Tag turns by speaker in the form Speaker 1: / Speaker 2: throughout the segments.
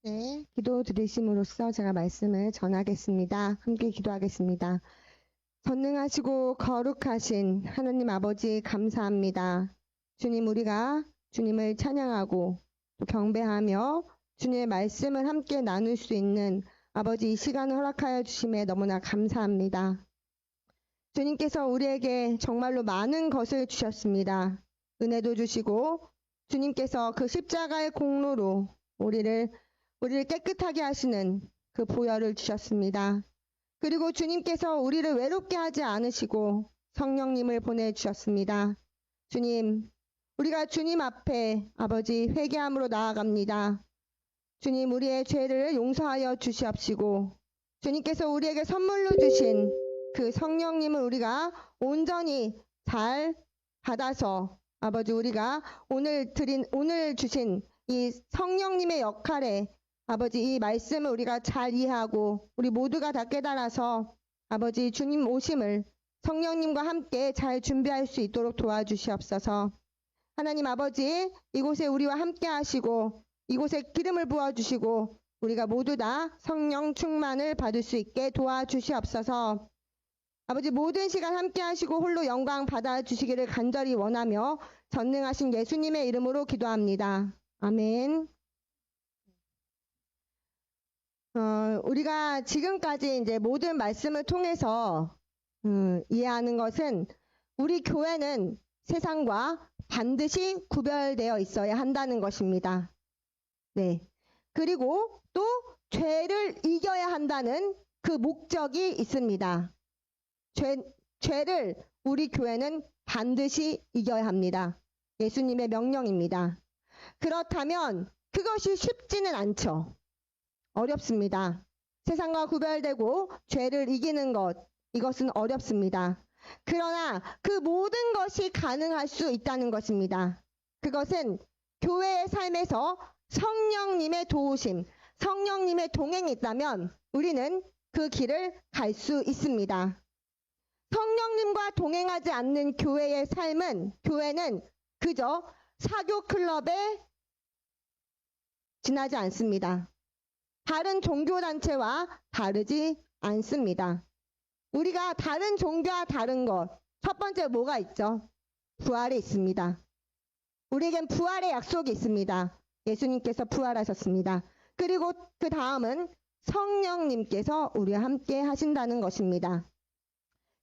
Speaker 1: 네, 기도 드리심으로써 제가 말씀을 전하겠습니다. 함께 기도하겠습니다. 전능하시고 거룩하신 하나님 아버지 감사합니다. 주님, 우리가 주님을 찬양하고 또 경배하며 주님의 말씀을 함께 나눌 수 있는 아버지 이 시간을 허락하여 주심에 너무나 감사합니다. 주님께서 우리에게 정말로 많은 것을 주셨습니다. 은혜도 주시고 주님께서 그 십자가의 공로로 우리를 깨끗하게 하시는 그 보혈을 주셨습니다. 그리고 주님께서 우리를 외롭게 하지 않으시고 성령님을 보내주셨습니다. 주님, 우리가 주님 앞에 아버지 회개함으로 나아갑니다. 주님, 우리의 죄를 용서하여 주시옵시고 주님께서 우리에게 선물로 주신 그 성령님을 우리가 온전히 잘 받아서 아버지 우리가 오늘 주신 이 성령님의 역할에 아버지 이 말씀을 우리가 잘 이해하고 우리 모두가 다 깨달아서 아버지 주님 오심을 성령님과 함께 잘 준비할 수 있도록 도와주시옵소서. 하나님 아버지, 이곳에 우리와 함께 하시고 이곳에 기름을 부어주시고 우리가 모두 다 성령 충만을 받을 수 있게 도와주시옵소서. 아버지, 모든 시간 함께 하시고 홀로 영광 받아주시기를 간절히 원하며 전능하신 예수님의 이름으로 기도합니다. 아멘. 우리가 지금까지 이제 모든 말씀을 통해서 이해하는 것은 우리 교회는 세상과 반드시 구별되어 있어야 한다는 것입니다. 네. 그리고 또 죄를 이겨야 한다는 그 목적이 있습니다. 죄를 우리 교회는 반드시 이겨야 합니다. 예수님의 명령입니다. 그렇다면 그것이 쉽지는 않죠. 어렵습니다. 세상과 구별되고 죄를 이기는 것, 이것은 어렵습니다. 그러나 그 모든 것이 가능할 수 있다는 것입니다. 그것은 교회의 삶에서 성령님의 도우심, 성령님의 동행이 있다면 우리는 그 길을 갈 수 있습니다. 성령님과 동행하지 않는 교회의 삶은, 교회는 그저 사교 클럽에 지나지 않습니다. 다른 종교단체와 다르지 않습니다. 우리가 다른 종교와 다른 것, 첫 번째 뭐가 있죠? 부활이 있습니다. 우리에겐 부활의 약속이 있습니다. 예수님께서 부활하셨습니다. 그리고 그 다음은 성령님께서 우리와 함께 하신다는 것입니다.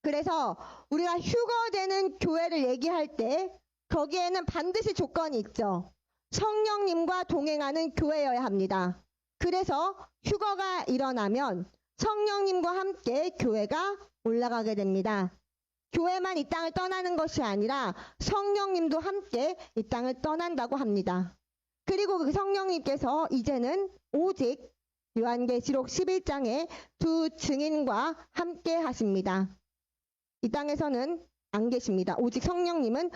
Speaker 1: 그래서 우리가 휴거되는 교회를 얘기할 때 거기에는 반드시 조건이 있죠. 성령님과 동행하는 교회여야 합니다. 그래서 휴거가 일어나면 성령님과 함께 교회가 올라가게 됩니다. 교회만 이 땅을 떠나는 것이 아니라 성령님도 함께 이 땅을 떠난다고 합니다. 그리고 그 성령님께서 이제는 오직 요한계시록 11장의 두 증인과 함께 하십니다. 이 땅에서는 안 계십니다. 오직 성령님은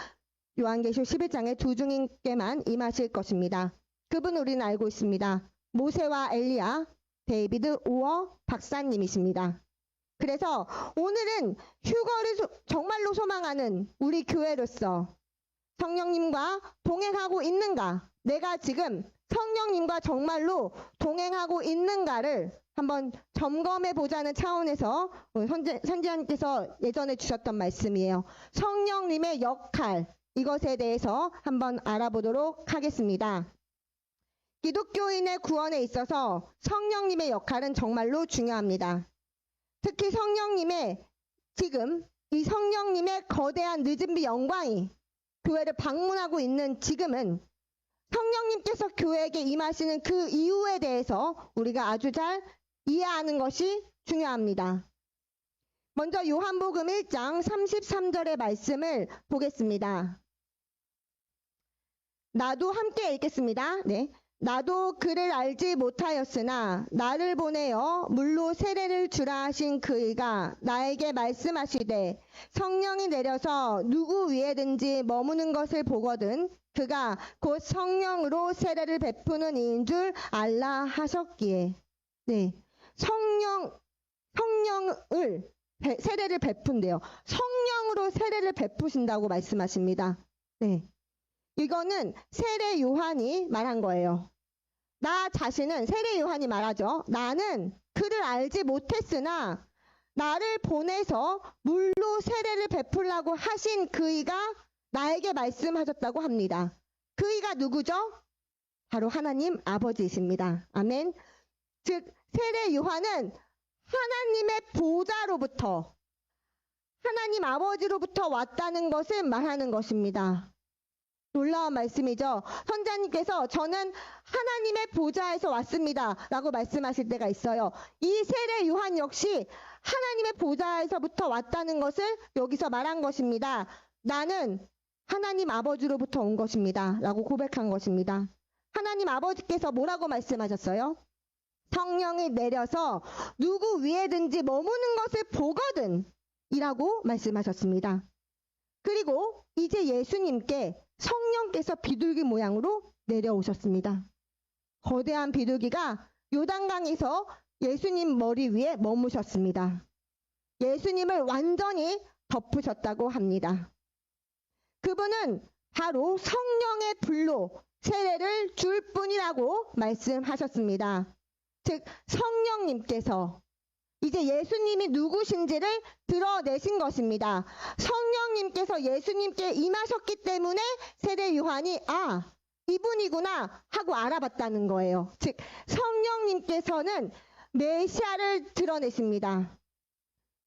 Speaker 1: 요한계시록 11장의 두 증인께만 임하실 것입니다. 그분은 우리는 알고 있습니다. 모세와 엘리야, 데이비드 오어 박사님이십니다. 그래서 오늘은 휴거를 정말로 소망하는 우리 교회로서 성령님과 동행하고 있는가? 내가 지금 성령님과 정말로 동행하고 있는가를 한번 점검해 보자는 차원에서 선지자님께서 예전에 주셨던 말씀이에요. 성령님의 역할, 이것에 대해서 한번 알아보도록 하겠습니다. 기독교인의 구원에 있어서 성령님의 역할은 정말로 중요합니다. 특히 지금 이 성령님의 거대한 늦은비 영광이 교회를 방문하고 있는 지금은 성령님께서 교회에게 임하시는 그 이유에 대해서 우리가 아주 잘 이해하는 것이 중요합니다. 먼저 요한복음 1장 33절의 말씀을 보겠습니다. 나도 함께 읽겠습니다. 네. 나도 그를 알지 못하였으나 나를 보내어 물로 세례를 주라 하신 그이가 나에게 말씀하시되 성령이 내려서 누구 위에든지 머무는 것을 보거든 그가 곧 성령으로 세례를 베푸는 이인 줄 알라 하셨기에. 네, 성령을 세례를 베푼대요. 성령으로 세례를 베푸신다고 말씀하십니다. 네. 이거는 세례 요한이 말한 거예요. 나 자신은 세례 요한이 말하죠. 나는 그를 알지 못했으나 나를 보내서 물로 세례를 베풀라고 하신 그이가 나에게 말씀하셨다고 합니다. 그이가 누구죠? 바로 하나님 아버지이십니다. 아멘. 즉 세례 요한은 하나님의 보좌로부터 하나님 아버지로부터 왔다는 것을 말하는 것입니다. 놀라운 말씀이죠. 선자님께서 저는 하나님의 보좌에서 왔습니다 라고 말씀하실 때가 있어요. 이 세례 요한 역시 하나님의 보좌에서부터 왔다는 것을 여기서 말한 것입니다. 나는 하나님 아버지로부터 온 것입니다 라고 고백한 것입니다. 하나님 아버지께서 뭐라고 말씀하셨어요? 성령이 내려서 누구 위에든지 머무는 것을 보거든 이라고 말씀하셨습니다. 그리고 이제 예수님께 성령께서 비둘기 모양으로 내려오셨습니다. 거대한 비둘기가 요단강에서 예수님 머리 위에 머무셨습니다. 예수님을 완전히 덮으셨다고 합니다. 그분은 바로 성령의 불로 세례를 줄 뿐이라고 말씀하셨습니다. 즉 성령님께서 이제 예수님이 누구신지를 드러내신 것입니다. 성령님께서 예수님께 임하셨기 때문에 세례 요한이 이분이구나 하고 알아봤다는 거예요. 즉 성령님께서는 메시아를 드러내십니다.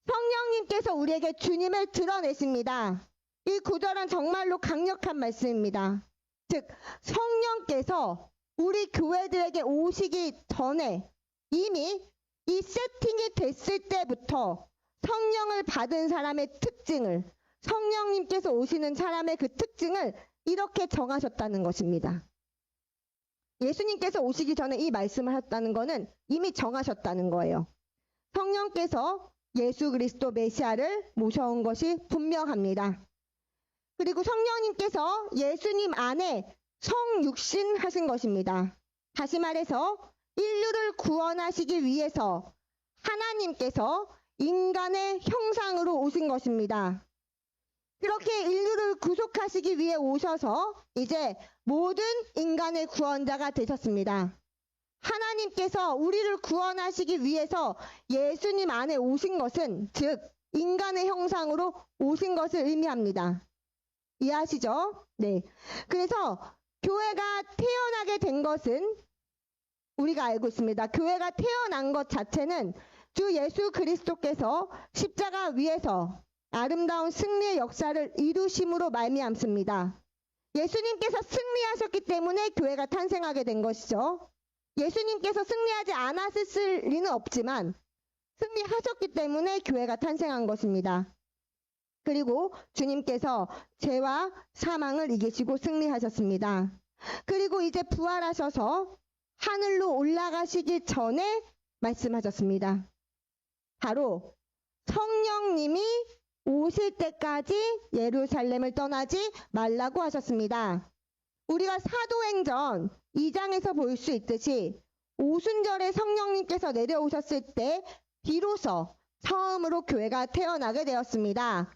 Speaker 1: 성령님께서 우리에게 주님을 드러내십니다. 이 구절은 정말로 강력한 말씀입니다. 즉 성령께서 우리 교회들에게 오시기 전에 이미 이 세팅이 됐을 때부터 성령을 받은 사람의 특징을, 성령님께서 오시는 사람의 그 특징을 이렇게 정하셨다는 것입니다. 예수님께서 오시기 전에 이 말씀을 하셨다는 것은 이미 정하셨다는 거예요. 성령께서 예수 그리스도 메시아를 모셔온 것이 분명합니다. 그리고 성령님께서 예수님 안에 성육신 하신 것입니다. 다시 말해서 인류를 구원하시기 위해서 하나님께서 인간의 형상으로 오신 것입니다. 그렇게 인류를 구속하시기 위해 오셔서 이제 모든 인간의 구원자가 되셨습니다. 하나님께서 우리를 구원하시기 위해서 예수님 안에 오신 것은 즉 인간의 형상으로 오신 것을 의미합니다. 이해하시죠? 네. 그래서 교회가 태어나게 된 것은 우리가 알고 있습니다. 교회가 태어난 것 자체는 주 예수 그리스도께서 십자가 위에서 아름다운 승리의 역사를 이루심으로 말미암습니다. 예수님께서 승리하셨기 때문에 교회가 탄생하게 된 것이죠. 예수님께서 승리하지 않았을 리는 없지만 승리하셨기 때문에 교회가 탄생한 것입니다. 그리고 주님께서 죄와 사망을 이기시고 승리하셨습니다. 그리고 이제 부활하셔서 하늘로 올라가시기 전에 말씀하셨습니다. 바로 성령님이 오실 때까지 예루살렘을 떠나지 말라고 하셨습니다. 우리가 사도행전 2장에서 볼 수 있듯이 오순절에 성령님께서 내려오셨을 때 비로소 처음으로 교회가 태어나게 되었습니다.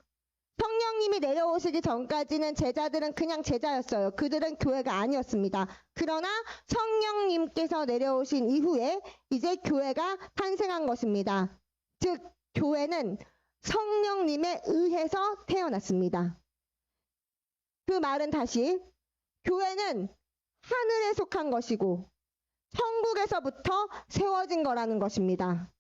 Speaker 1: 성령님이 내려오시기 전까지는 제자들은 그냥 제자였어요. 그들은 교회가 아니었습니다. 그러나 성령님께서 내려오신 이후에 이제 교회가 탄생한 것입니다. 즉 교회는 성령님에 의해서 태어났습니다. 그 말은 다시 교회는 하늘에 속한 것이고 천국에서부터 세워진 거라는 것입니다.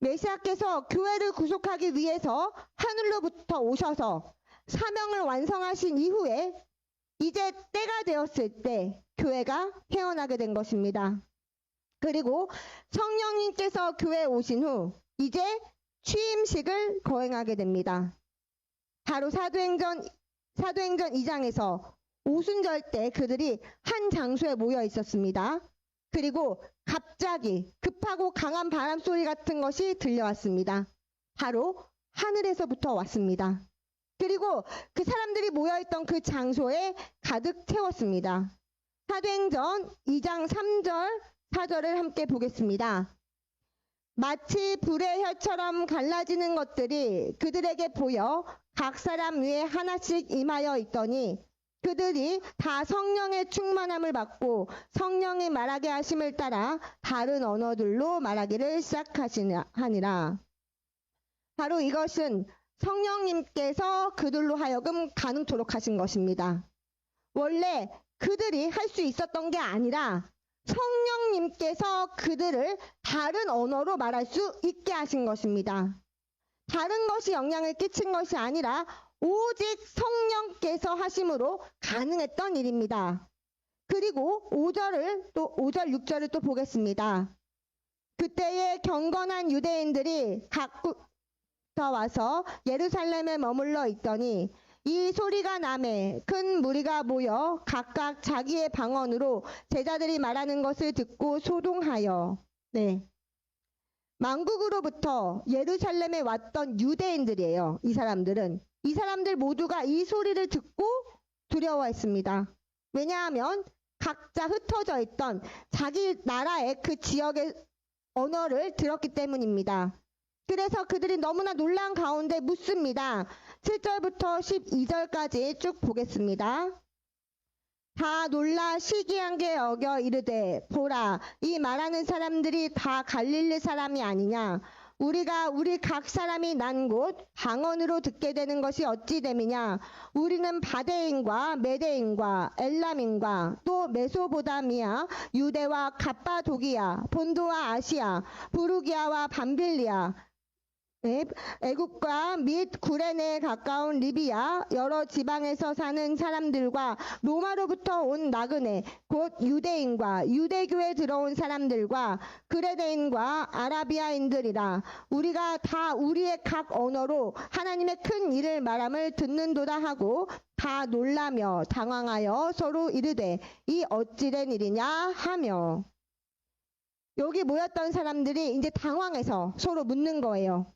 Speaker 1: 메시아께서 교회를 구속하기 위해서 하늘로부터 오셔서 사명을 완성하신 이후에 이제 때가 되었을 때 교회가 태어나게 된 것입니다. 그리고 성령님께서 교회에 오신 후 이제 취임식을 거행하게 됩니다. 바로 사도행전 2장에서 오순절 때 그들이 한 장소에 모여 있었습니다. 그리고 갑자기 급하고 강한 바람 소리 같은 것이 들려왔습니다. 바로 하늘에서부터 왔습니다. 그리고 그 사람들이 모여있던 그 장소에 가득 채웠습니다. 사도행전 2장 3절, 4절을 함께 보겠습니다. 마치 불의 혈처럼 갈라지는 것들이 그들에게 보여 각 사람 위에 하나씩 임하여 있더니 그들이 다 성령의 충만함을 받고 성령이 말하게 하심을 따라 다른 언어들로 말하기를 시작하니라. 바로 이것은 성령님께서 그들로 하여금 가능토록 하신 것입니다. 원래 그들이 할 수 있었던 게 아니라 성령님께서 그들을 다른 언어로 말할 수 있게 하신 것입니다. 다른 것이 영향을 끼친 것이 아니라 오직 성령께서 하심으로 가능했던 일입니다. 그리고 5절, 6절을 또 보겠습니다. 그때에 경건한 유대인들이 각국부터 와서 예루살렘에 머물러 있더니 이 소리가 나매 큰 무리가 모여 각각 자기의 방언으로 제자들이 말하는 것을 듣고 소동하여 만국으로부터 예루살렘에 왔던 유대인들이에요. 이 사람들 모두가 이 소리를 듣고 두려워했습니다. 왜냐하면 각자 흩어져 있던 자기 나라의 그 지역의 언어를 들었기 때문입니다. 그래서 그들이 너무나 놀란 가운데 묻습니다. 7절부터 12절까지 쭉 보겠습니다. 다 놀라 시기한 게 여겨 이르되 보라 이 말하는 사람들이 다 갈릴리 사람이 아니냐 우리가 우리 각 사람이 난 곳 방언으로 듣게 되는 것이 어찌 됨이냐 우리는 바데인과 메데인과 엘람인과 또 메소보다미아 유대와 갑바도기아 본도와 아시아 부르기아와 밤빌리아 애국과 및 구레네에 가까운 리비아 여러 지방에서 사는 사람들과 로마로부터 온 나그네 곧 유대인과 유대교에 들어온 사람들과 그레데인과 아라비아인들이라 우리가 다 우리의 각 언어로 하나님의 큰 일을 말함을 듣는도다 하고 다 놀라며 당황하여 서로 이르되 이 어찌된 일이냐 하며 여기 모였던 사람들이 이제 당황해서 서로 묻는 거예요.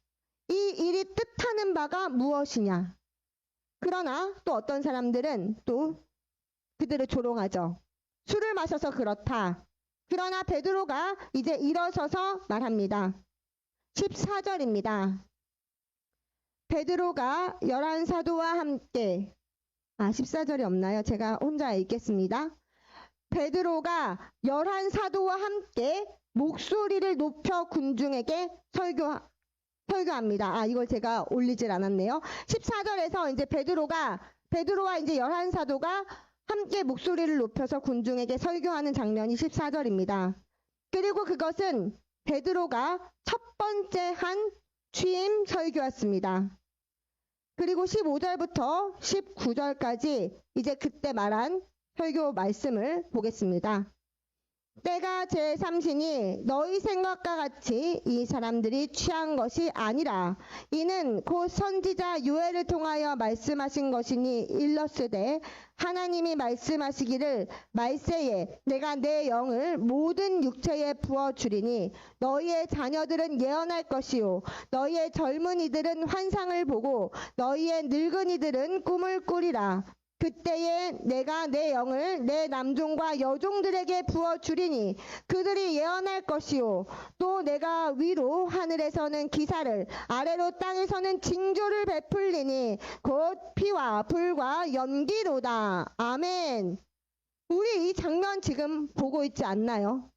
Speaker 1: 이 일이 뜻하는 바가 무엇이냐? 그러나 또 어떤 사람들은 또 그들을 조롱하죠. 술을 마셔서 그렇다. 그러나 베드로가 이제 일어서서 말합니다. 14절입니다. 베드로가 11사도와 함께 14절이 없나요? 제가 혼자 읽겠습니다. 베드로가 11사도와 함께 목소리를 높여 군중에게 설교합니다. 이걸 제가 올리질 않았네요. 14절에서 이제 베드로와 이제 11사도가 함께 목소리를 높여서 군중에게 설교하는 장면이 14절입니다. 그리고 그것은 베드로가 첫 번째 한 취임 설교였습니다. 그리고 15절부터 19절까지 이제 그때 말한 설교 말씀을 보겠습니다. 때가 제3시니 너희 생각과 같이 이 사람들이 취한 것이 아니라 이는 곧 선지자 요엘을 통하여 말씀하신 것이니 일렀으되 하나님이 말씀하시기를 말세에 내가 내 영을 모든 육체에 부어주리니 너희의 자녀들은 예언할 것이요 너희의 젊은이들은 환상을 보고 너희의 늙은이들은 꿈을 꾸리라. 그때에 내가 내 영을 내 남종과 여종들에게 부어주리니 그들이 예언할 것이요 또 내가 위로 하늘에서는 기사를 아래로 땅에서는 징조를 베풀리니 곧 피와 불과 연기로다. 아멘. 우리 이 장면 지금 보고 있지 않나요?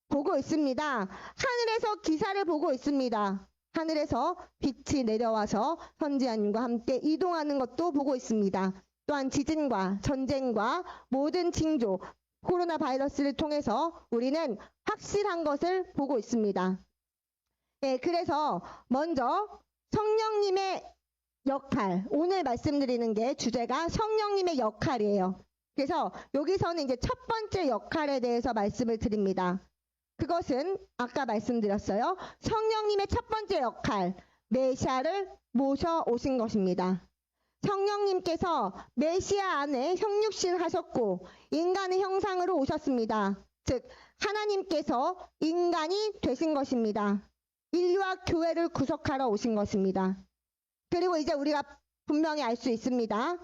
Speaker 1: 보고 있습니다. 하늘에서 기사를 보고 있습니다. 하늘에서 빛이 내려와서 선지자님과 함께 이동하는 것도 보고 있습니다. 또한 지진과 전쟁과 모든 징조, 코로나 바이러스를 통해서 우리는 확실한 것을 보고 있습니다. 그래서 먼저 성령님의 역할, 오늘 말씀드리는 게 주제가 성령님의 역할이에요. 그래서 여기서는 이제 첫 번째 역할에 대해서 말씀을 드립니다. 그것은 아까 말씀드렸어요. 성령님의 첫 번째 역할, 메시아를 모셔오신 것입니다. 성령님께서 메시아 안에 형육신 하셨고 인간의 형상으로 오셨습니다. 즉 하나님께서 인간이 되신 것입니다. 인류와 교회를 구속하러 오신 것입니다. 그리고 이제 우리가 분명히 알 수 있습니다.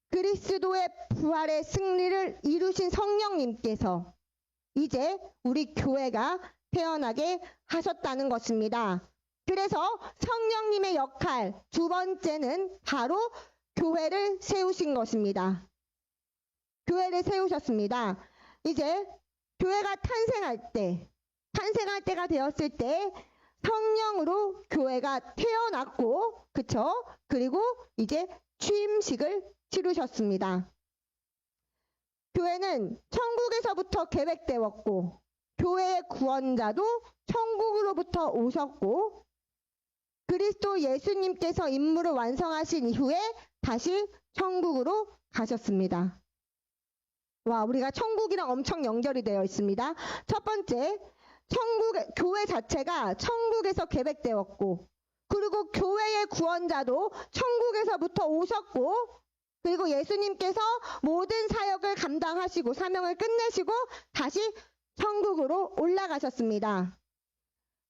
Speaker 1: 그리스도의 부활의 승리를 이루신 성령님께서 이제 우리 교회가 태어나게 하셨다는 것입니다. 그래서 성령님의 역할 두 번째는 바로 교회를 세우신 것입니다. 교회를 세우셨습니다. 이제 교회가 탄생할 때가 되었을 때 성령으로 교회가 태어났고, 그쵸? 그리고 이제 취임식을 치르셨습니다. 교회는 천국에서부터 계획되었고, 교회의 구원자도 천국으로부터 오셨고, 그리스도 예수님께서 임무를 완성하신 이후에 다시 천국으로 가셨습니다. 와, 우리가 천국이랑 엄청 연결이 되어 있습니다. 첫 번째, 교회 자체가 천국에서 계획되었고, 그리고 교회의 구원자도 천국에서부터 오셨고, 그리고 예수님께서 모든 사역을 감당하시고 사명을 끝내시고 다시 천국으로 올라가셨습니다.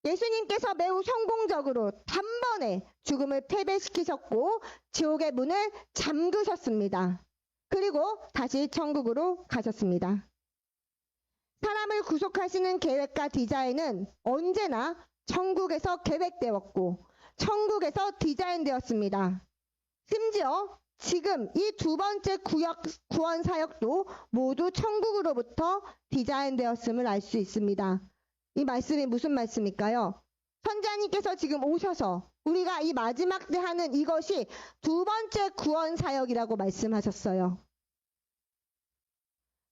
Speaker 1: 예수님께서 매우 성공적으로 단번에 죽음을 패배시키셨고 지옥의 문을 잠그셨습니다. 그리고 다시 천국으로 가셨습니다. 사람을 구속하시는 계획과 디자인은 언제나 천국에서 계획되었고 천국에서 디자인되었습니다. 심지어 지금 이 두 번째 구원 사역도 모두 천국으로부터 디자인되었음을 알 수 있습니다. 이 말씀이 무슨 말씀일까요? 선자님께서 지금 오셔서 우리가 이 마지막 때 하는 이것이 두 번째 구원 사역이라고 말씀하셨어요.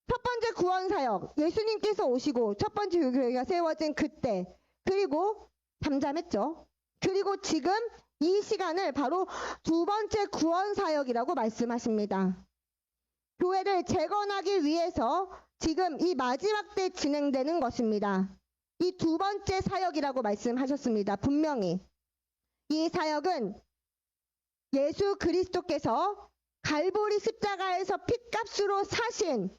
Speaker 1: 첫 번째 구원 사역, 예수님께서 오시고 첫 번째 교회가 세워진 그때, 그리고 잠잠했죠. 그리고 지금 이 시간을 바로 두 번째 구원 사역이라고 말씀하십니다. 교회를 재건하기 위해서 지금 이 마지막 때 진행되는 것입니다. 이 두 번째 사역이라고 말씀하셨습니다. 분명히. 이 사역은 예수 그리스도께서 갈보리 십자가에서 핏값으로 사신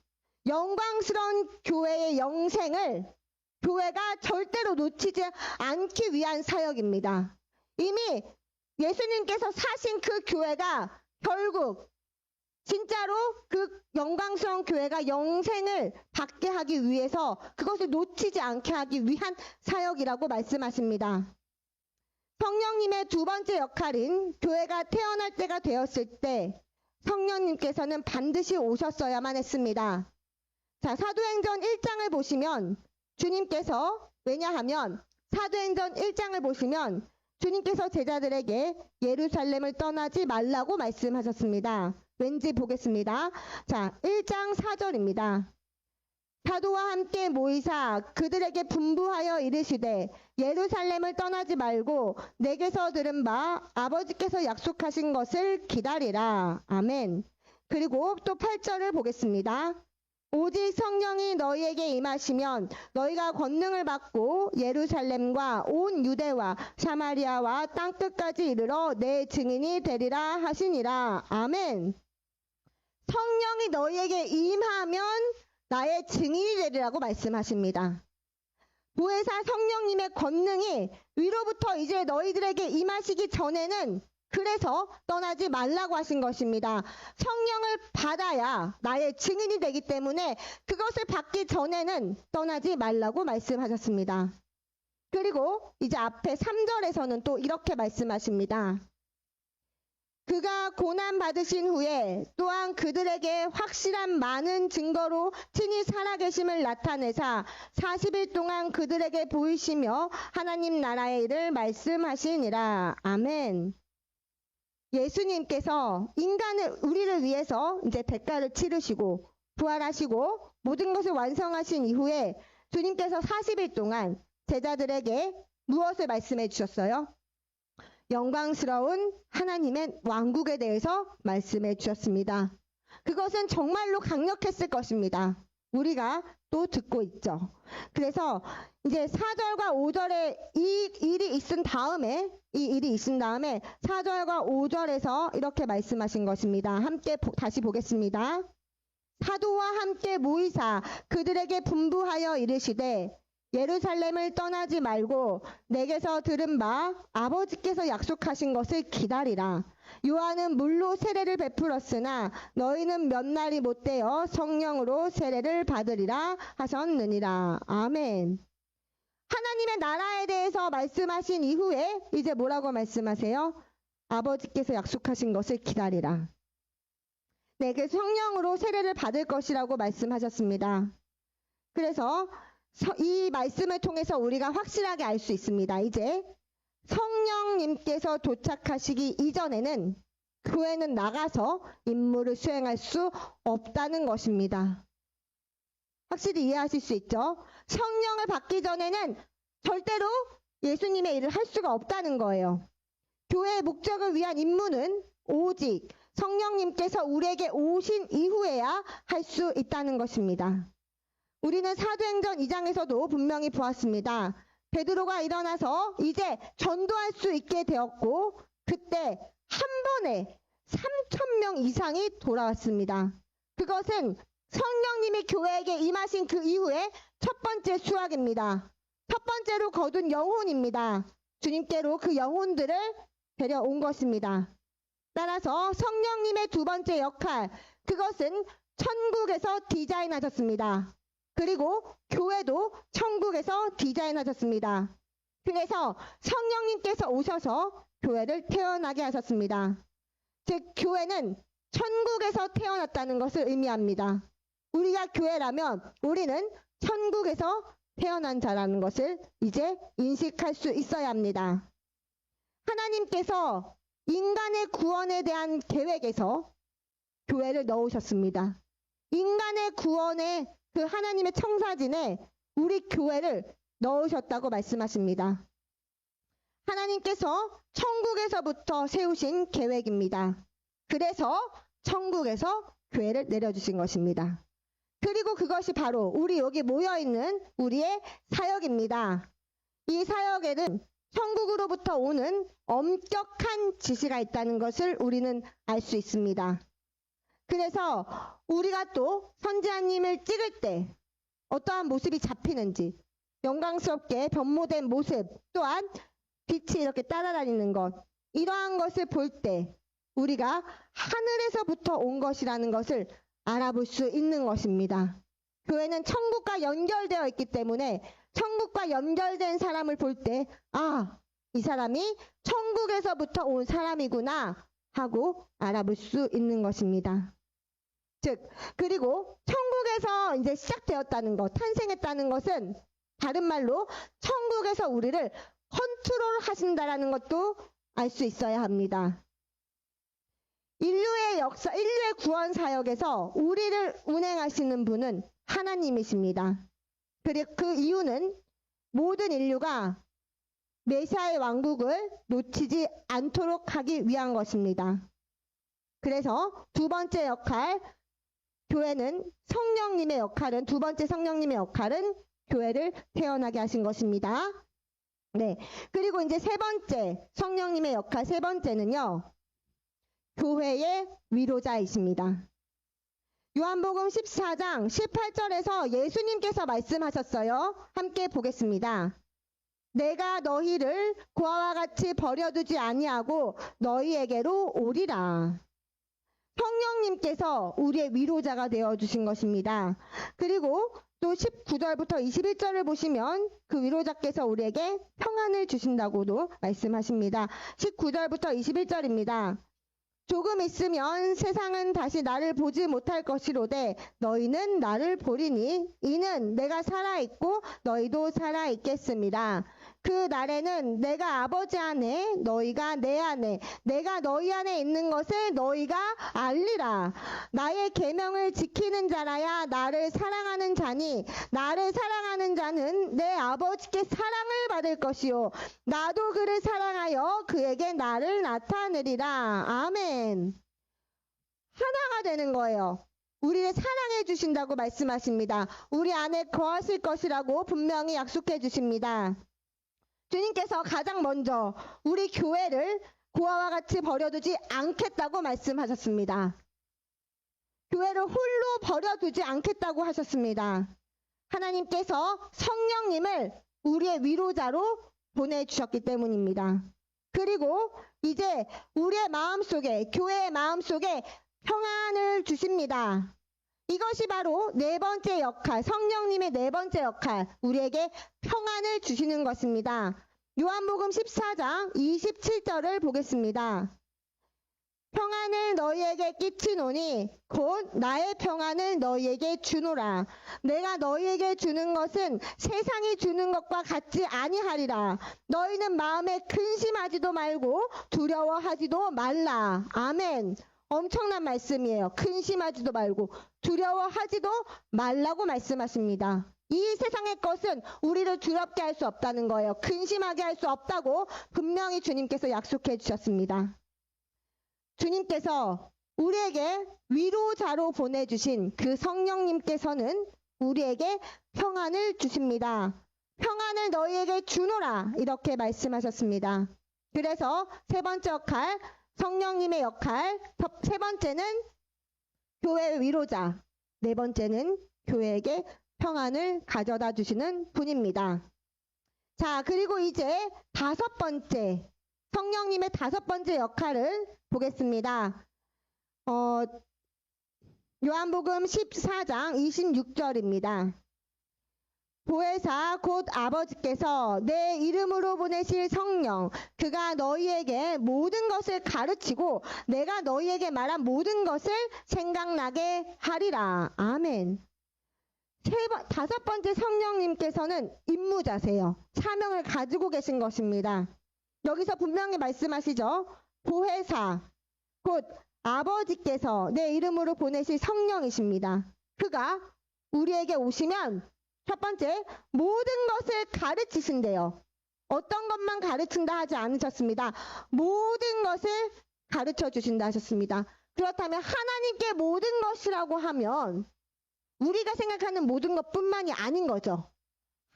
Speaker 1: 영광스러운 교회의 영생을 교회가 절대로 놓치지 않기 위한 사역입니다. 이미 예수님께서 사신 그 교회가 결국 진짜로 그 영광스러운 교회가 영생을 받게 하기 위해서 그것을 놓치지 않게 하기 위한 사역이라고 말씀하십니다. 성령님의 두 번째 역할인 교회가 태어날 때가 되었을 때 성령님께서는 반드시 오셨어야만 했습니다. 자, 사도행전 1장을 보시면 주님께서, 왜냐하면 사도행전 1장을 보시면 주님께서 제자들에게 예루살렘을 떠나지 말라고 말씀하셨습니다. 왠지 보겠습니다. 자, 1장 4절입니다. 사도와 함께 모이사 그들에게 분부하여 이르시되 예루살렘을 떠나지 말고 내게서 들은 바 아버지께서 약속하신 것을 기다리라. 아멘. 그리고 또 8절을 보겠습니다. 오직 성령이 너희에게 임하시면 너희가 권능을 받고 예루살렘과 온 유대와 사마리아와 땅끝까지 이르러 내 증인이 되리라 하시니라. 아멘. 성령이 너희에게 임하면 나의 증인이 되리라고 말씀하십니다. 보혜사 성령님의 권능이 위로부터 이제 너희들에게 임하시기 전에는 그래서 떠나지 말라고 하신 것입니다. 성령을 받아야 나의 증인이 되기 때문에 그것을 받기 전에는 떠나지 말라고 말씀하셨습니다. 그리고 이제 앞에 3절에서는 또 이렇게 말씀하십니다. 그가 고난 받으신 후에 또한 그들에게 확실한 많은 증거로 친히 살아계심을 나타내사 40일 동안 그들에게 보이시며 하나님 나라의 일을 말씀하시니라. 아멘. 예수님께서 우리를 위해서 이제 대가를 치르시고 부활하시고 모든 것을 완성하신 이후에 주님께서 40일 동안 제자들에게 무엇을 말씀해 주셨어요? 영광스러운 하나님의 왕국에 대해서 말씀해 주셨습니다. 그것은 정말로 강력했을 것입니다. 우리가 또 듣고 있죠. 그래서 이제 4절과 5절에 이 일이 있은 다음에 4절과 5절에서 이렇게 말씀하신 것입니다. 함께 다시 보겠습니다. 사도와 함께 모이사 그들에게 분부하여 이르시되 예루살렘을 떠나지 말고 내게서 들은 바 아버지께서 약속하신 것을 기다리라. 요한은 물로 세례를 베풀었으나 너희는 몇 날이 못되어 성령으로 세례를 받으리라 하셨느니라. 아멘. 하나님의 나라에 대해서 말씀하신 이후에 이제 뭐라고 말씀하세요? 아버지께서 약속하신 것을 기다리라. 내게 성령으로 세례를 받을 것이라고 말씀하셨습니다. 그래서 이 말씀을 통해서 우리가 확실하게 알 수 있습니다. 이제 성령님께서 도착하시기 이전에는 교회는 나가서 임무를 수행할 수 없다는 것입니다. 확실히 이해하실 수 있죠? 성령을 받기 전에는 절대로 예수님의 일을 할 수가 없다는 거예요. 교회의 목적을 위한 임무는 오직 성령님께서 우리에게 오신 이후에야 할 수 있다는 것입니다. 우리는 사도행전 2장에서도 분명히 보았습니다. 베드로가 일어나서 이제 전도할 수 있게 되었고 그때 한 번에 3,000명 이상이 돌아왔습니다. 그것은 성령님이 교회에게 임하신 그 이후에 첫 번째 수확입니다. 첫 번째로 거둔 영혼입니다. 주님께로 그 영혼들을 데려온 것입니다. 따라서 성령님의 두 번째 역할, 그것은 천국에서 디자인하셨습니다. 그리고 교회도 천국에서 디자인하셨습니다. 그래서 성령님께서 오셔서 교회를 태어나게 하셨습니다. 즉 교회는 천국에서 태어났다는 것을 의미합니다. 우리가 교회라면 우리는 천국에서 태어난 자라는 것을 이제 인식할 수 있어야 합니다. 하나님께서 인간의 구원에 대한 계획에서 교회를 넣으셨습니다. 인간의 구원에 그 하나님의 청사진에 우리 교회를 넣으셨다고 말씀하십니다. 하나님께서 천국에서부터 세우신 계획입니다. 그래서 천국에서 교회를 내려주신 것입니다. 그리고 그것이 바로 우리 여기 모여있는 우리의 사역입니다. 이 사역에는 천국으로부터 오는 엄격한 지시가 있다는 것을 우리는 알 수 있습니다. 그래서 우리가 또 선지자님을 찍을 때 어떠한 모습이 잡히는지, 영광스럽게 변모된 모습, 또한 빛이 이렇게 따라다니는 것, 이러한 것을 볼 때 우리가 하늘에서부터 온 것이라는 것을 알아볼 수 있는 것입니다. 교회는 천국과 연결되어 있기 때문에 천국과 연결된 사람을 볼 때 이 사람이 천국에서부터 온 사람이구나 하고 알아볼 수 있는 것입니다. 즉, 그리고 천국에서 이제 시작되었다는 것, 탄생했다는 것은 다른 말로 천국에서 우리를 컨트롤 하신다라는 것도 알 수 있어야 합니다. 인류의 역사, 인류의 구원 사역에서 우리를 운행하시는 분은 하나님이십니다. 그리고 그 이유는 모든 인류가 메시아의 왕국을 놓치지 않도록 하기 위한 것입니다. 그래서 두 번째 역할, 교회는 성령님의 역할은, 두 번째 성령님의 역할은 교회를 태어나게 하신 것입니다. 네. 그리고 이제 세 번째 성령님의 역할, 세 번째는요, 교회의 위로자이십니다. 요한복음 14장 18절에서 예수님께서 말씀하셨어요. 함께 보겠습니다. 내가 너희를 고아와 같이 버려두지 아니하고 너희에게로 오리라. 성령님께서 우리의 위로자가 되어주신 것입니다. 그리고 또 19절부터 21절을 보시면 그 위로자께서 우리에게 평안을 주신다고도 말씀하십니다. 19절부터 21절입니다. 조금 있으면 세상은 다시 나를 보지 못할 것이로되 너희는 나를 보리니 이는 내가 살아있고 너희도 살아있겠습니다. 그 날에는 내가 아버지 안에 너희가 내 안에 내가 너희 안에 있는 것을 너희가 알리라. 나의 계명을 지키는 자라야 나를 사랑하는 자니 나를 사랑하는 자는 내 아버지께 사랑을 받을 것이요 나도 그를 사랑하여 그에게 나를 나타내리라. 아멘. 하나가 되는 거예요. 우리를 사랑해 주신다고 말씀하십니다. 우리 안에 거하실 것이라고 분명히 약속해 주십니다. 주님께서 가장 먼저 우리 교회를 고아와 같이 버려두지 않겠다고 말씀하셨습니다. 교회를 홀로 버려두지 않겠다고 하셨습니다. 하나님께서 성령님을 우리의 위로자로 보내주셨기 때문입니다. 그리고 이제 우리의 마음속에, 교회의 마음속에 평안을 주십니다. 이것이 바로 네 번째 역할, 성령님의 네 번째 역할, 우리에게 평안을 주시는 것입니다. 요한복음 14장 27절을 보겠습니다. 평안을 너희에게 끼치노니 곧 나의 평안을 너희에게 주노라. 내가 너희에게 주는 것은 세상이 주는 것과 같지 아니하리라. 너희는 마음에 근심하지도 말고 두려워하지도 말라. 아멘. 엄청난 말씀이에요. 근심하지도 말고 두려워하지도 말라고 말씀하십니다. 이 세상의 것은 우리를 두렵게 할 수 없다는 거예요. 근심하게 할 수 없다고 분명히 주님께서 약속해 주셨습니다. 주님께서 우리에게 위로자로 보내주신 그 성령님께서는 우리에게 평안을 주십니다. 평안을 너희에게 주노라 이렇게 말씀하셨습니다. 그래서 세 번째 역할, 성령님의 역할, 세 번째는 교회의 위로자, 네 번째는 교회에게 평안을 가져다 주시는 분입니다. 자, 그리고 이제 다섯 번째, 성령님의 다섯 번째 역할을 보겠습니다. 요한복음 14장 26절입니다. 보혜사 곧 아버지께서 내 이름으로 보내실 성령, 그가 너희에게 모든 것을 가르치고 내가 너희에게 말한 모든 것을 생각나게 하리라. 아멘. 다섯 번째 성령님께서는 임무자세요. 사명을 가지고 계신 것입니다. 여기서 분명히 말씀하시죠. 보혜사, 곧 아버지께서 내 이름으로 보내실 성령이십니다. 그가 우리에게 오시면 첫 번째, 모든 것을 가르치신대요. 어떤 것만 가르친다 하지 않으셨습니다. 모든 것을 가르쳐 주신다 하셨습니다. 그렇다면 하나님께 모든 것이라고 하면 우리가 생각하는 모든 것뿐만이 아닌 거죠.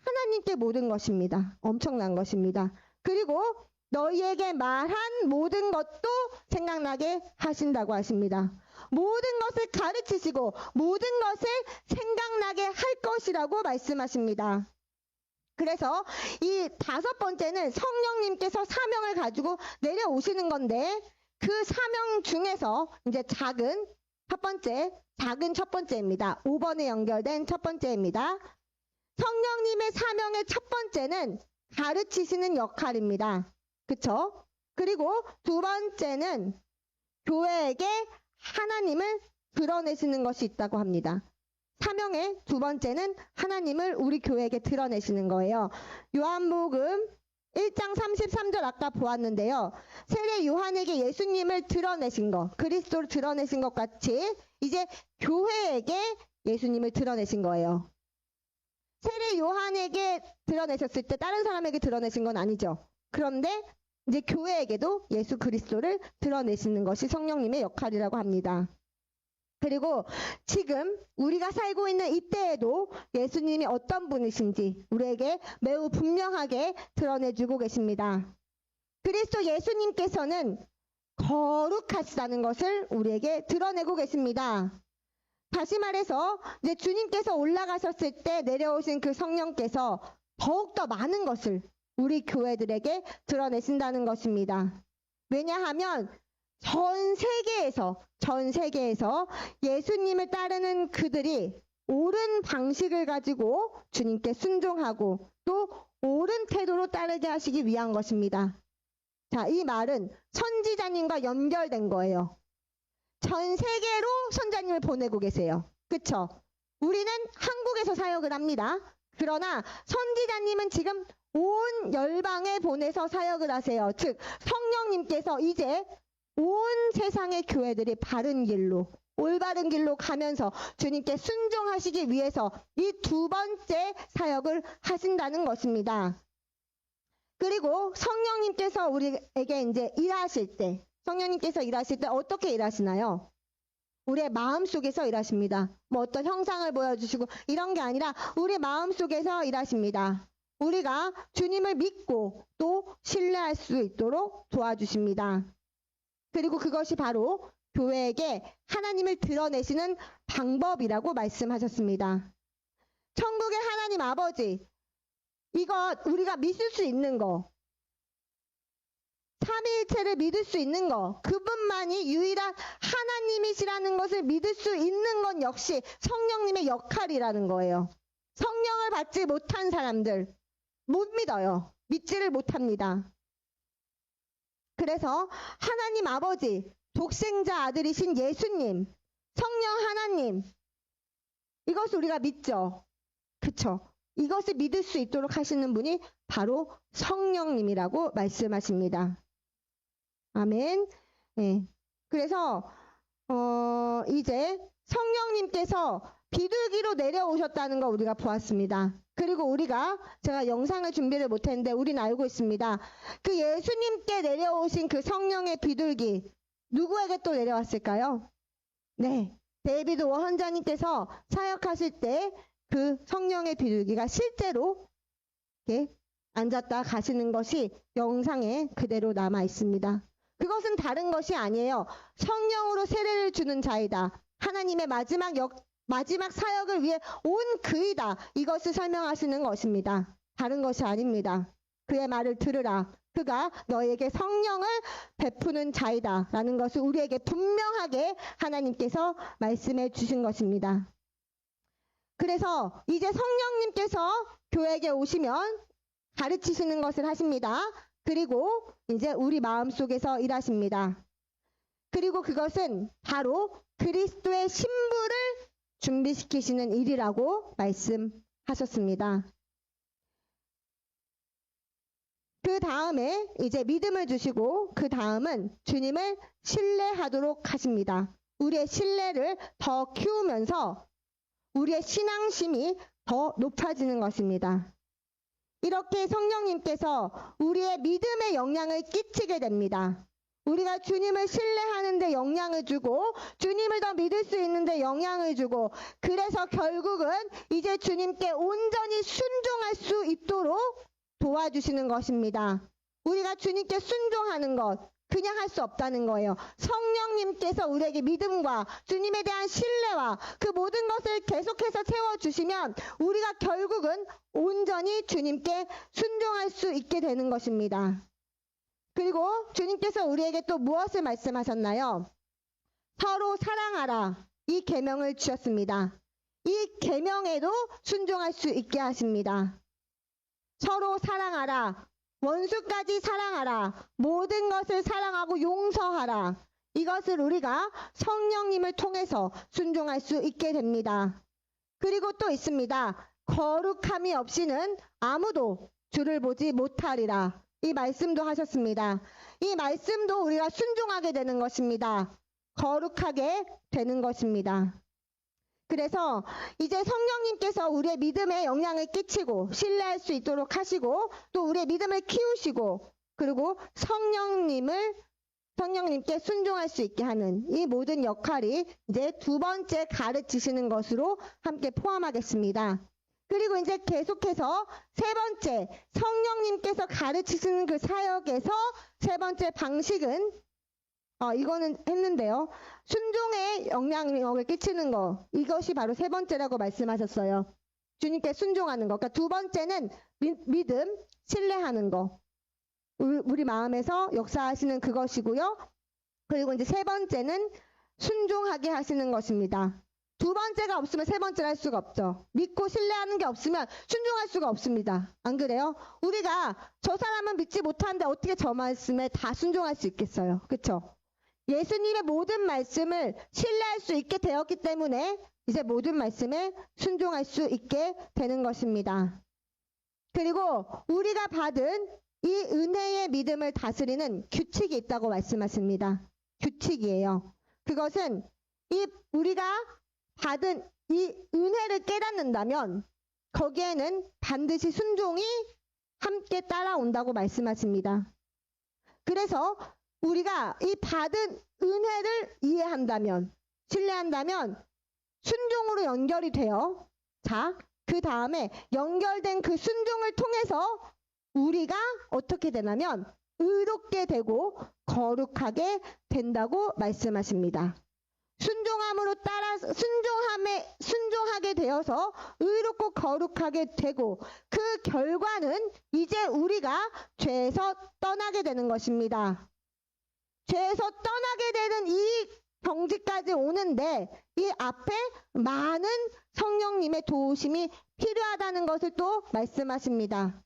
Speaker 1: 하나님께 모든 것입니다. 엄청난 것입니다. 그리고 너희에게 말한 모든 것도 생각나게 하신다고 하십니다. 모든 것을 가르치시고 모든 것을 생각나게 할 것이라고 말씀하십니다. 그래서 이 다섯 번째는 성령님께서 사명을 가지고 내려오시는 건데 그 사명 중에서 이제 작은 첫 번째입니다. 5번에 연결된 첫 번째입니다. 성령님의 사명의 첫 번째는 가르치시는 역할입니다. 그쵸? 그리고 두 번째는 교회에게 하나님을 드러내시는 것이 있다고 합니다. 사명의 두 번째는 하나님을 우리 교회에게 드러내시는 거예요. 요한복음 1장 33절 아까 보았는데요. 세례 요한에게 예수님을 드러내신 것, 그리스도를 드러내신 것 같이 이제 교회에게 예수님을 드러내신 거예요. 세례 요한에게 드러내셨을 때 다른 사람에게 드러내신 건 아니죠. 그런데 이제 교회에게도 예수 그리스도를 드러내시는 것이 성령님의 역할이라고 합니다. 그리고 지금 우리가 살고 있는 이때에도 예수님이 어떤 분이신지 우리에게 매우 분명하게 드러내주고 계십니다. 그리스도 예수님께서는 거룩하시다는 것을 우리에게 드러내고 계십니다. 다시 말해서 이제 주님께서 올라가셨을 때 내려오신 그 성령께서 더욱더 많은 것을 우리 교회들에게 드러내신다는 것입니다. 왜냐하면 전 세계에서 예수님을 따르는 그들이 옳은 방식을 가지고 주님께 순종하고 또 옳은 태도로 따르게 하시기 위한 것입니다. 자, 이 말은 선지자님과 연결된 거예요. 전 세계로 선자님을 보내고 계세요. 그쵸? 우리는 한국에서 사역을 합니다. 그러나 선지자님은 지금 온 열방에 보내서 사역을 하세요. 즉 성령님께서 이제 온 세상의 교회들이 바른 길로, 올바른 길로 가면서 주님께 순종하시기 위해서 이 두 번째 사역을 하신다는 것입니다. 그리고 성령님께서 우리에게 이제 성령님께서 일하실 때 어떻게 일하시나요? 우리의 마음 속에서 일하십니다. 뭐 어떤 형상을 보여주시고 이런 게 아니라 우리 마음 속에서 일하십니다. 우리가 주님을 믿고 또 신뢰할 수 있도록 도와주십니다. 그리고 그것이 바로 교회에게 하나님을 드러내시는 방법이라고 말씀하셨습니다. 천국의 하나님 아버지, 이것 우리가 믿을 수 있는 거, 삼위일체를 믿을 수 있는 거, 그분만이 유일한 하나님이시라는 것을 믿을 수 있는 건 역시 성령님의 역할이라는 거예요. 성령을 받지 못한 사람들 못 믿어요. 믿지를 못합니다. 그래서 하나님 아버지, 독생자 아들이신 예수님, 성령 하나님, 이것을 우리가 믿죠. 그쵸? 이것을 믿을 수 있도록 하시는 분이 바로 성령님이라고 말씀하십니다. 아멘. 네. 그래서 이제 성령님께서 비둘기로 내려오셨다는 거 우리가 보았습니다. 그리고 우리가 제가 영상을 준비를 못했는데 우리는 알고 있습니다. 그 예수님께 내려오신 그 성령의 비둘기 누구에게 또 내려왔을까요? 네, 데이비드 원장님께서 사역하실 때 그 성령의 비둘기가 실제로 이렇게 앉았다 가시는 것이 영상에 그대로 남아 있습니다. 그것은 다른 것이 아니에요. 성령으로 세례를 주는 자이다. 하나님의 마지막 사역을 위해 온 그이다. 이것을 설명하시는 것입니다. 다른 것이 아닙니다. 그의 말을 들으라. 그가 너에게 성령을 베푸는 자이다. 라는 것을 우리에게 분명하게 하나님께서 말씀해 주신 것입니다. 그래서 이제 성령님께서 교회에 오시면 가르치시는 것을 하십니다. 그리고 이제 우리 마음속에서 일하십니다. 그리고 그것은 바로 그리스도의 신부를 준비시키시는 일이라고 말씀하셨습니다. 그 다음에 이제 믿음을 주시고 그 다음은 주님을 신뢰하도록 하십니다. 우리의 신뢰를 더 키우면서 우리의 신앙심이 더 높아지는 것입니다. 이렇게 성령님께서 우리의 믿음에 영향을 끼치게 됩니다. 우리가 주님을 신뢰하는 데 영향을 주고 주님을 더 믿을 수 있는 데 영향을 주고 그래서 결국은 이제 주님께 온전히 순종할 수 있도록 도와주시는 것입니다. 우리가 주님께 순종하는 것 그냥 할 수 없다는 거예요. 성령님께서 우리에게 믿음과 주님에 대한 신뢰와 그 모든 것을 계속해서 채워주시면 우리가 결국은 온전히 주님께 순종할 수 있게 되는 것입니다. 그리고 주님께서 우리에게 또 무엇을 말씀하셨나요? 서로 사랑하라. 이 계명을 주셨습니다. 이 계명에도 순종할 수 있게 하십니다. 서로 사랑하라. 원수까지 사랑하라. 모든 것을 사랑하고 용서하라. 이것을 우리가 성령님을 통해서 순종할 수 있게 됩니다. 그리고 또 있습니다. 거룩함이 없이는 아무도 주를 보지 못하리라. 이 말씀도 하셨습니다. 이 말씀도 우리가 순종하게 되는 것입니다. 거룩하게 되는 것입니다. 그래서 이제 성령님께서 우리의 믿음에 영향을 끼치고 신뢰할 수 있도록 하시고 또 우리의 믿음을 키우시고 그리고 성령님께 순종할 수 있게 하는 이 모든 역할이 이제 두 번째 가르치시는 것으로 함께 포함하겠습니다. 그리고 이제 계속해서 세 번째 성령님께서 가르치시는 그 사역에서 세 번째 방식은 이거는 했는데요. 순종에 영향력을 끼치는 거 이것이 바로 세 번째라고 말씀하셨어요. 주님께 순종하는 거. 그러니까 두 번째는 믿음, 신뢰하는 거. 우리 마음에서 역사하시는 그것이고요. 그리고 이제 세 번째는 순종하게 하시는 것입니다. 두 번째가 없으면 세 번째를 할 수가 없죠. 믿고 신뢰하는 게 없으면 순종할 수가 없습니다. 안 그래요? 우리가 저 사람은 믿지 못하는데 어떻게 저 말씀에 다 순종할 수 있겠어요? 그렇죠? 예수님의 모든 말씀을 신뢰할 수 있게 되었기 때문에 이제 모든 말씀에 순종할 수 있게 되는 것입니다. 그리고 우리가 받은 이 은혜의 믿음을 다스리는 규칙이 있다고 말씀하십니다. 규칙이에요. 그것은 우리가 받은 이 은혜를 깨닫는다면 거기에는 반드시 순종이 함께 따라온다고 말씀하십니다. 그래서 우리가 이 받은 은혜를 이해한다면, 신뢰한다면 순종으로 연결이 돼요. 자, 그 다음에 연결된 그 순종을 통해서 우리가 어떻게 되냐면 의롭게 되고 거룩하게 된다고 말씀하십니다. 순종하게 되어서 의롭고 거룩하게 되고 그 결과는 이제 우리가 죄에서 떠나게 되는 것입니다. 죄에서 떠나게 되는 이 경지까지 오는데 이 앞에 많은 성령님의 도우심이 필요하다는 것을 또 말씀하십니다.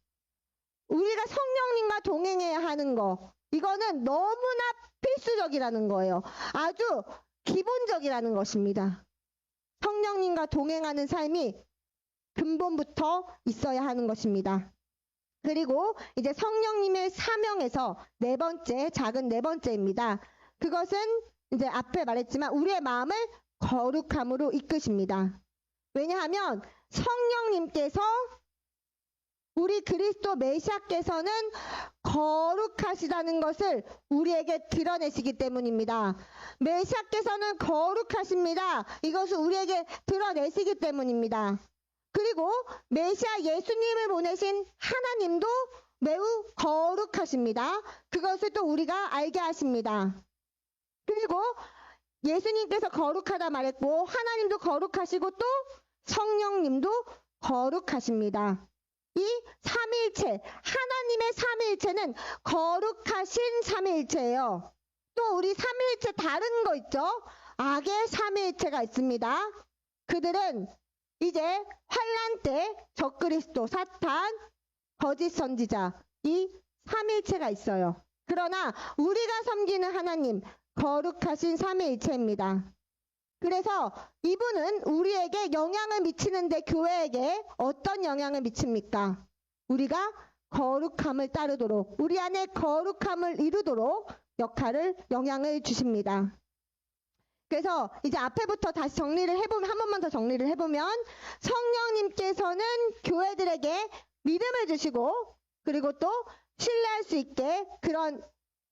Speaker 1: 우리가 성령님과 동행해야 하는 거, 이거는 너무나 필수적이라는 거예요. 아주 기본적이라는 것입니다. 성령님과 동행하는 삶이 근본부터 있어야 하는 것입니다. 그리고 이제 성령님의 사명에서 네 번째, 작은 네 번째입니다. 그것은 이제 앞에 말했지만 우리의 마음을 거룩함으로 이끄십니다. 왜냐하면 성령님께서 우리 그리스도 메시아께서는 거룩하시다는 것을 우리에게 드러내시기 때문입니다. 메시아께서는 거룩하십니다. 이것을 우리에게 드러내시기 때문입니다. 그리고 메시아 예수님을 보내신 하나님도 매우 거룩하십니다. 그것을 또 우리가 알게 하십니다. 그리고 예수님께서 거룩하다 말했고 하나님도 거룩하시고 또 성령님도 거룩하십니다. 이 삼위일체, 하나님의 삼위일체는 거룩하신 삼위일체예요. 또 우리 삼위일체 다른 거 있죠? 악의 삼위일체가 있습니다. 그들은 이제 환란 때 적그리스도, 사탄, 거짓 선지자 이 삼위일체가 있어요. 그러나 우리가 섬기는 하나님 거룩하신 삼위일체입니다. 그래서 이분은 우리에게 영향을 미치는데 교회에게 어떤 영향을 미칩니까? 우리가 거룩함을 따르도록 우리 안에 거룩함을 이루도록 영향을 주십니다. 그래서 이제 앞에부터 다시 정리를 해보면 한 번만 더 정리를 해보면 성령님께서는 교회들에게 믿음을 주시고 그리고 또 신뢰할 수 있게 그런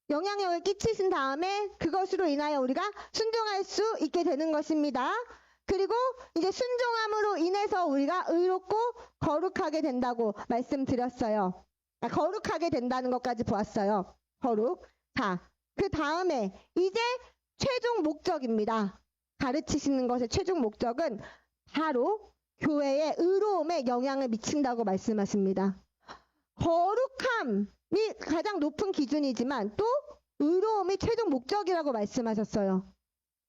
Speaker 1: 영향력을 끼치신 다음에 그것으로 인하여 우리가 순종할 수 있게 되는 것입니다. 그리고 이제 순종함으로 인해서 우리가 의롭고 거룩하게 된다고 말씀드렸어요. 거룩하게 된다는 것까지 보았어요. 거룩. 자, 그 다음에 이제 최종 목적입니다. 가르치시는 것의 최종 목적은 바로 교회의 의로움에 영향을 미친다고 말씀하십니다. 거룩함이 가장 높은 기준이지만 또 의로움이 최종 목적이라고 말씀하셨어요.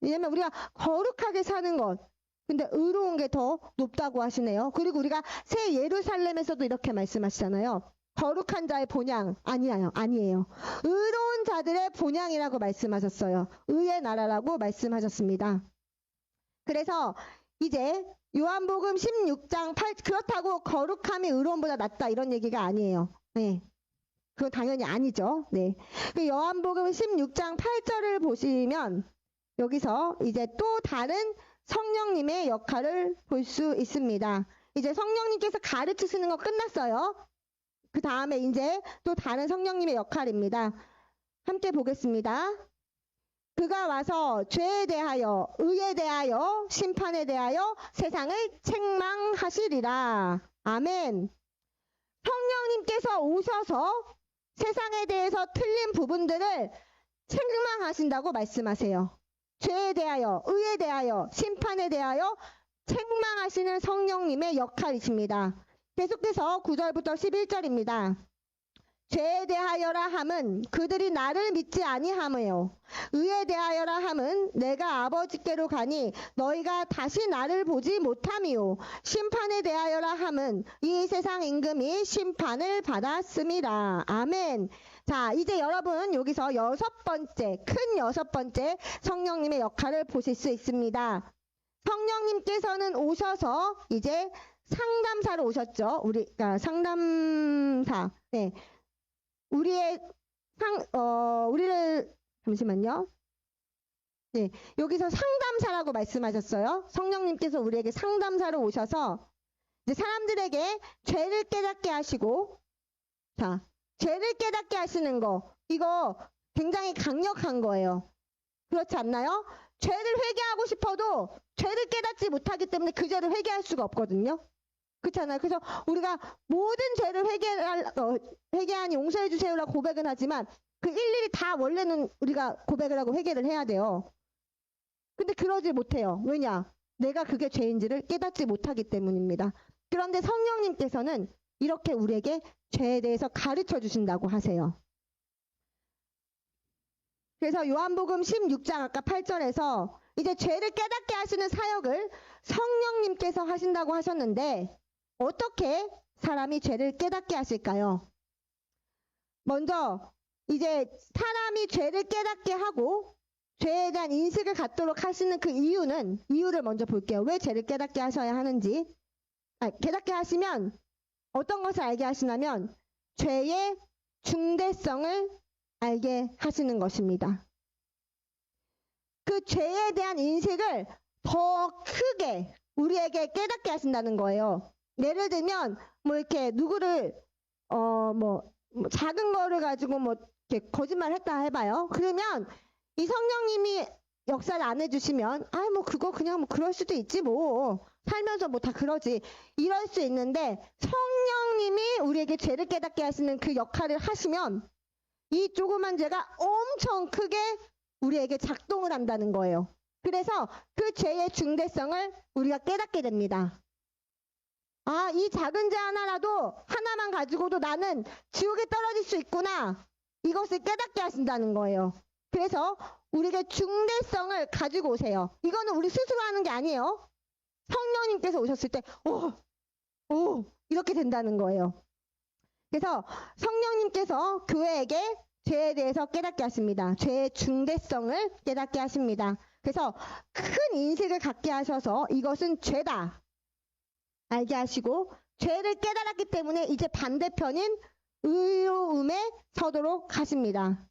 Speaker 1: 왜냐하면 우리가 거룩하게 사는 것, 근데 의로운 게 더 높다고 하시네요. 그리고 우리가 새 예루살렘에서도 이렇게 말씀하시잖아요. 거룩한 자의 본향 아니에요. 의로운 자들의 본향이라고 말씀하셨어요. 의의 나라라고 말씀하셨습니다. 그래서 이제 요한복음 16장 8 그렇다고 거룩함이 의로움보다 낫다 이런 얘기가 아니에요. 네. 그건 당연히 아니죠. 네. 요한복음 16장 8절을 보시면 여기서 이제 또 다른 성령님의 역할을 볼 수 있습니다. 이제 성령님께서 가르치시는 거 끝났어요. 그 다음에 이제 또 다른 성령님의 역할입니다. 함께 보겠습니다. 그가 와서 죄에 대하여, 의에 대하여, 심판에 대하여 세상을 책망하시리라. 아멘. 성령님께서 오셔서 세상에 대해서 틀린 부분들을 책망하신다고 말씀하세요. 죄에 대하여, 의에 대하여, 심판에 대하여 책망하시는 성령님의 역할이십니다. 계속해서 9절부터 11절입니다. 죄에 대하여라 함은 그들이 나를 믿지 아니함이요. 의에 대하여라 함은 내가 아버지께로 가니 너희가 다시 나를 보지 못함이요. 심판에 대하여라 함은 이 세상 임금이 심판을 받았음이라. 아멘. 자, 이제 여러분 여기서 큰 여섯 번째 성령님의 역할을 보실 수 있습니다. 성령님께서는 오셔서 이제 상담사로 오셨죠. 우리가 상담사. 네. 우리를 잠시만요. 네. 여기서 상담사라고 말씀하셨어요. 성령님께서 우리에게 상담사로 오셔서 이제 사람들에게 죄를 깨닫게 하시고 자, 죄를 깨닫게 하시는 거 이거 굉장히 강력한 거예요. 그렇지 않나요? 죄를 회개하고 싶어도 죄를 깨닫지 못하기 때문에 그 죄를 회개할 수가 없거든요. 그렇잖아요. 그래서 우리가 모든 죄를 회개하니 용서해 주세요라고 고백은 하지만 그 일일이 다 원래는 우리가 고백을 하고 회개를 해야 돼요. 근데 그러지 못해요. 왜냐? 내가 그게 죄인지를 깨닫지 못하기 때문입니다. 그런데 성령님께서는 이렇게 우리에게 죄에 대해서 가르쳐 주신다고 하세요. 그래서 요한복음 16장 아까 8절에서 이제 죄를 깨닫게 하시는 사역을 성령님께서 하신다고 하셨는데 어떻게 사람이 죄를 깨닫게 하실까요? 먼저 이제 사람이 죄를 깨닫게 하고 죄에 대한 인식을 갖도록 하시는 그 이유를 먼저 볼게요. 왜 죄를 깨닫게 하셔야 하는지. 깨닫게 하시면 어떤 것을 알게 하시냐면 죄의 중대성을 알게 하시는 것입니다. 그 죄에 대한 인식을 더 크게 우리에게 깨닫게 하신다는 거예요. 예를 들면 뭐 이렇게 누구를 작은 거를 가지고 뭐 이렇게 거짓말 했다 해봐요. 그러면 이 성령님이 역사를 안 해주시면 뭐 그거 그냥 뭐 그럴 수도 있지 뭐 살면서 뭐 다 그러지 이럴 수 있는데, 성령님이 우리에게 죄를 깨닫게 하시는 그 역할을 하시면 이 조그만 죄가 엄청 크게 우리에게 작동을 한다는 거예요. 그래서 그 죄의 중대성을 우리가 깨닫게 됩니다. 이 작은 죄 하나만 가지고도 나는 지옥에 떨어질 수 있구나. 이것을 깨닫게 하신다는 거예요. 그래서 우리에게 중대성을 가지고 오세요. 이거는 우리 스스로 하는 게 아니에요. 성령님께서 오셨을 때 이렇게 된다는 거예요. 그래서 성령님께서 교회에게 죄에 대해서 깨닫게 하십니다. 죄의 중대성을 깨닫게 하십니다. 그래서 큰 인식을 갖게 하셔서 이것은 죄다 알게 하시고, 죄를 깨달았기 때문에 이제 반대편인 의로움에 서도록 하십니다.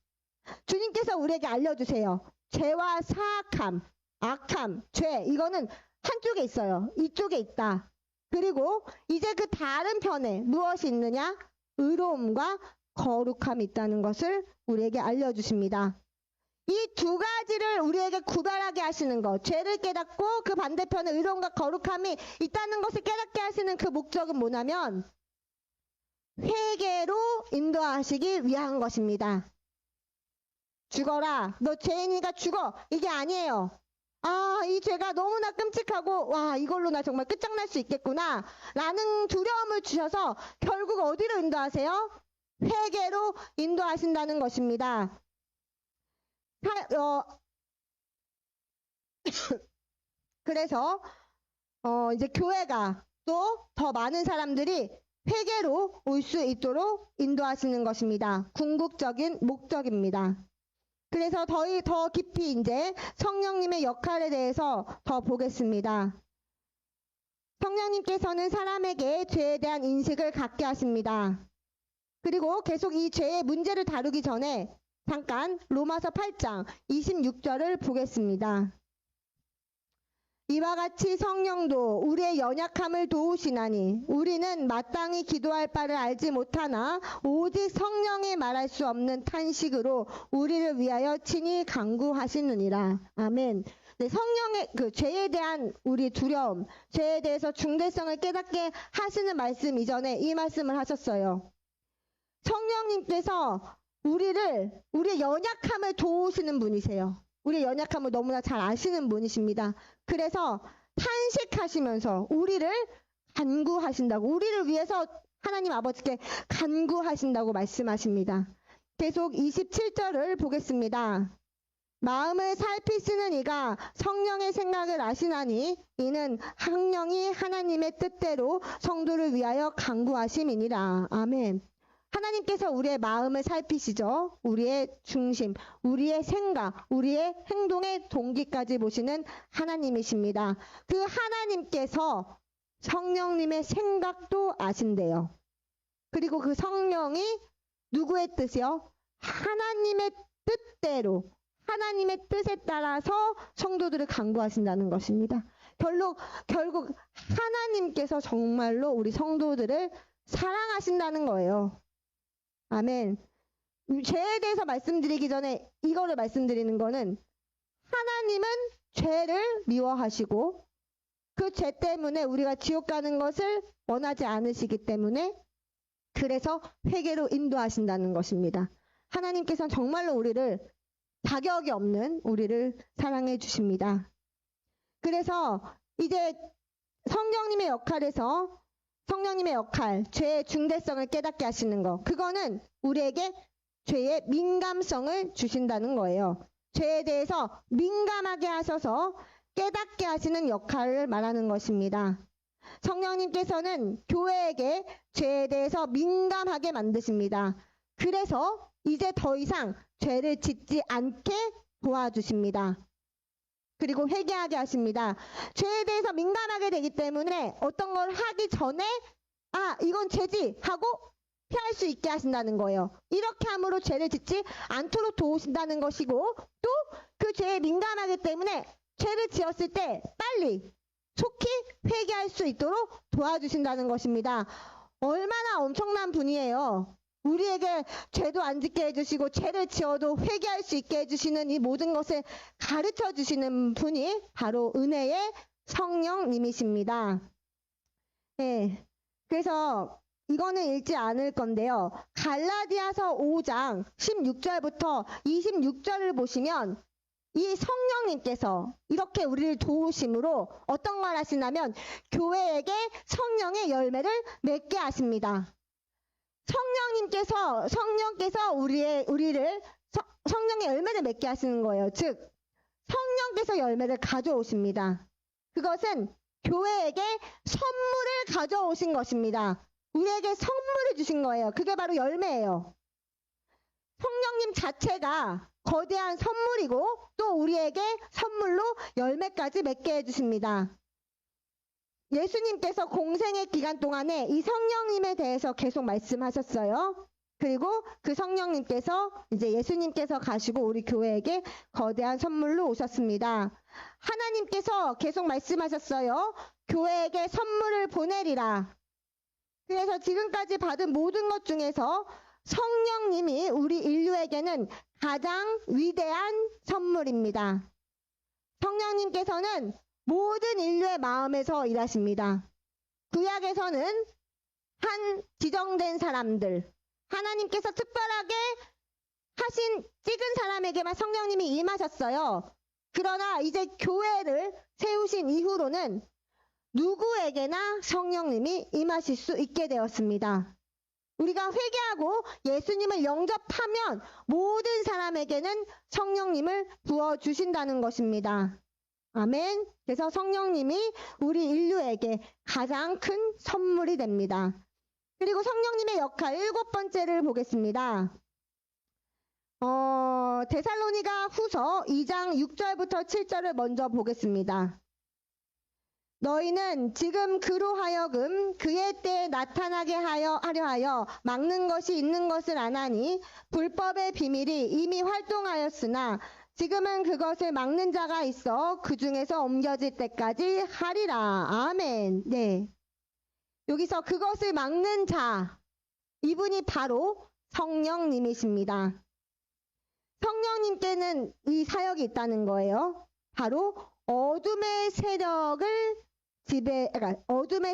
Speaker 1: 주님께서 우리에게 알려주세요. 죄와 사악함, 악함, 죄, 이거는 한쪽에 있어요. 이쪽에 있다. 그리고 이제 그 다른 편에 무엇이 있느냐? 의로움과 거룩함이 있다는 것을 우리에게 알려주십니다. 이 두 가지를 우리에게 구별하게 하시는 것, 죄를 깨닫고 그 반대편에 의로움과 거룩함이 있다는 것을 깨닫게 하시는 그 목적은 뭐냐면 회개로 인도하시기 위한 것입니다. 죽어라, 너 죄인이니까 죽어, 이게 아니에요. 이 죄가 너무나 끔찍하고 이걸로 나 정말 끝장날 수 있겠구나 라는 두려움을 주셔서 결국 어디로 인도하세요? 회개로 인도하신다는 것입니다. 그래서 이제 교회가 또 더 많은 사람들이 회개로 올 수 있도록 인도하시는 것입니다. 궁극적인 목적입니다. 그래서 더 깊이 이제 성령님의 역할에 대해서 더 보겠습니다. 성령님께서는 사람에게 죄에 대한 인식을 갖게 하십니다. 그리고 계속 이 죄의 문제를 다루기 전에 잠깐 로마서 8장 26절을 보겠습니다. 이와 같이 성령도 우리의 연약함을 도우시나니 우리는 마땅히 기도할 바를 알지 못하나 오직 성령이 말할 수 없는 탄식으로 우리를 위하여 친히 간구하시느니라. 아멘. 네, 성령의 그 죄에 대한 우리 두려움, 죄에 대해서 중대성을 깨닫게 하시는 말씀 이전에 이 말씀을 하셨어요. 성령님께서 우리의 연약함을 도우시는 분이세요. 우리의 연약함을 너무나 잘 아시는 분이십니다. 그래서 탄식하시면서 우리를 간구하신다고, 우리를 위해서 하나님 아버지께 간구하신다고 말씀하십니다. 계속 27절을 보겠습니다. 마음을 살피시는 이가 성령의 생각을 아시나니 이는 성령이 하나님의 뜻대로 성도를 위하여 간구하심이니라. 아멘. 하나님께서 우리의 마음을 살피시죠. 우리의 중심, 우리의 생각, 우리의 행동의 동기까지 보시는 하나님이십니다. 그 하나님께서 성령님의 생각도 아신대요. 그리고 그 성령이 누구의 뜻이요? 하나님의 뜻대로, 하나님의 뜻에 따라서 성도들을 간구하신다는 것입니다. 결국 하나님께서 정말로 우리 성도들을 사랑하신다는 거예요. 아멘. 죄에 대해서 말씀드리기 전에 이거를 말씀드리는 거는, 하나님은 죄를 미워하시고 그 죄 때문에 우리가 지옥 가는 것을 원하지 않으시기 때문에 그래서 회개로 인도하신다는 것입니다. 하나님께서는 정말로 우리를, 자격이 없는 우리를 사랑해 주십니다. 그래서 이제 성령님의 역할, 죄의 중대성을 깨닫게 하시는 거, 그거는 우리에게 죄의 민감성을 주신다는 거예요. 죄에 대해서 민감하게 하셔서 깨닫게 하시는 역할을 말하는 것입니다. 성령님께서는 교회에게 죄에 대해서 민감하게 만드십니다. 그래서 이제 더 이상 죄를 짓지 않게 도와주십니다. 그리고 회개하게 하십니다. 죄에 대해서 민감하게 되기 때문에 어떤 걸 하기 전에 이건 죄지 하고 피할 수 있게 하신다는 거예요. 이렇게 함으로 죄를 짓지 않도록 도우신다는 것이고, 또 그 죄에 민감하기 때문에 죄를 지었을 때 빨리 속히 회개할 수 있도록 도와주신다는 것입니다. 얼마나 엄청난 분이에요. 우리에게 죄도 안 짓게 해주시고 죄를 지어도 회개할 수 있게 해주시는 이 모든 것을 가르쳐 주시는 분이 바로 은혜의 성령님이십니다. 네, 그래서 이거는 읽지 않을 건데요. 갈라디아서 5장 16절부터 26절을 보시면 이 성령님께서 이렇게 우리를 도우심으로 어떤 걸 하시냐면 교회에게 성령의 열매를 맺게 하십니다. 성령께서 우리를 성령의 열매를 맺게 하시는 거예요. 즉, 성령께서 열매를 가져오십니다. 그것은 교회에게 선물을 가져오신 것입니다. 우리에게 선물을 주신 거예요. 그게 바로 열매예요. 성령님 자체가 거대한 선물이고 또 우리에게 선물로 열매까지 맺게 해주십니다. 예수님께서 공생의 기간 동안에 이 성령님에 대해서 계속 말씀하셨어요. 그리고 그 성령님께서 이제 예수님께서 가시고 우리 교회에게 거대한 선물로 오셨습니다. 하나님께서 계속 말씀하셨어요. 교회에게 선물을 보내리라. 그래서 지금까지 받은 모든 것 중에서 성령님이 우리 인류에게는 가장 위대한 선물입니다. 성령님께서는 모든 인류의 마음에서 일하십니다. 구약에서는 한 지정된 사람들, 하나님께서 특별하게 하신 찍은 사람에게만 성령님이 임하셨어요. 그러나 이제 교회를 세우신 이후로는 누구에게나 성령님이 임하실 수 있게 되었습니다. 우리가 회개하고 예수님을 영접하면 모든 사람에게는 성령님을 부어주신다는 것입니다. 아멘. 그래서 성령님이 우리 인류에게 가장 큰 선물이 됩니다. 그리고 성령님의 역할 7번째를 보겠습니다. 데살로니가 후서 2장 6절부터 7절을 먼저 보겠습니다. 너희는 지금 그로 하여금 그의 때에 나타나게 하려 하여 막는 것이 있는 것을 아나니 불법의 비밀이 이미 활동하였으나 지금은 그것을 막는 자가 있어 그 중에서 옮겨질 때까지 하리라. 아멘. 네. 여기서 그것을 막는 자, 이분이 바로 성령님이십니다. 성령님께는 이 사역이 있다는 거예요. 바로 어둠의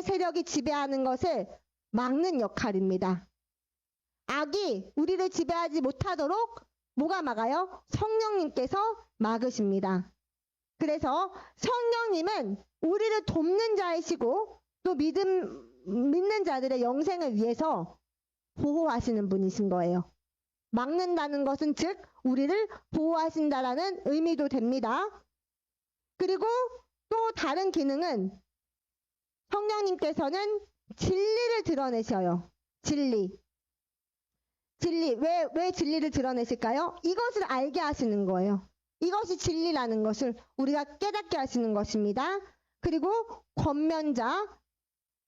Speaker 1: 세력이 지배하는 것을 막는 역할입니다. 악이 우리를 지배하지 못하도록 뭐가 막아요? 성령님께서 막으십니다. 그래서 성령님은 우리를 돕는 자이시고 또 믿는 자들의 영생을 위해서 보호하시는 분이신 거예요. 막는다는 것은 즉 우리를 보호하신다라는 의미도 됩니다. 그리고 또 다른 기능은 성령님께서는 진리를 드러내셔요. 진리. 왜 진리를 드러내실까요? 이것을 알게 하시는 거예요. 이것이 진리라는 것을 우리가 깨닫게 하시는 것입니다. 그리고 권면자,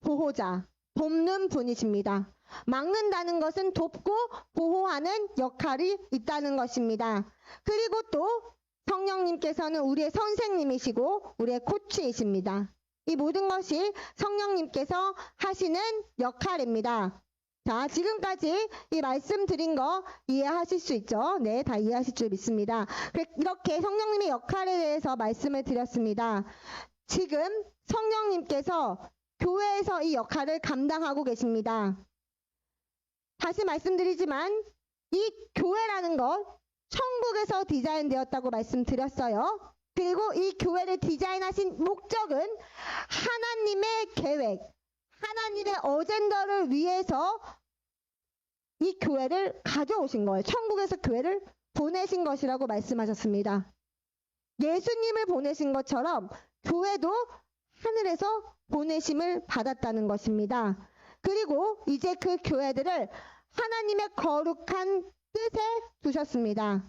Speaker 1: 보호자, 돕는 분이십니다. 막는다는 것은 돕고 보호하는 역할이 있다는 것입니다. 그리고 또 성령님께서는 우리의 선생님이시고 우리의 코치이십니다. 이 모든 것이 성령님께서 하시는 역할입니다. 자, 지금까지 이 말씀드린 거 이해하실 수 있죠? 네, 다 이해하실 줄 믿습니다. 이렇게 성령님의 역할에 대해서 말씀을 드렸습니다. 지금 성령님께서 교회에서 이 역할을 감당하고 계십니다. 다시 말씀드리지만 이 교회라는 것 천국에서 디자인되었다고 말씀드렸어요. 그리고 이 교회를 디자인하신 목적은 하나님의 계획, 하나님의 어젠더를 위해서 이 교회를 가져오신 거예요. 천국에서 교회를 보내신 것이라고 말씀하셨습니다. 예수님을 보내신 것처럼 교회도 하늘에서 보내심을 받았다는 것입니다. 그리고 이제 그 교회들을 하나님의 거룩한 뜻에 두셨습니다.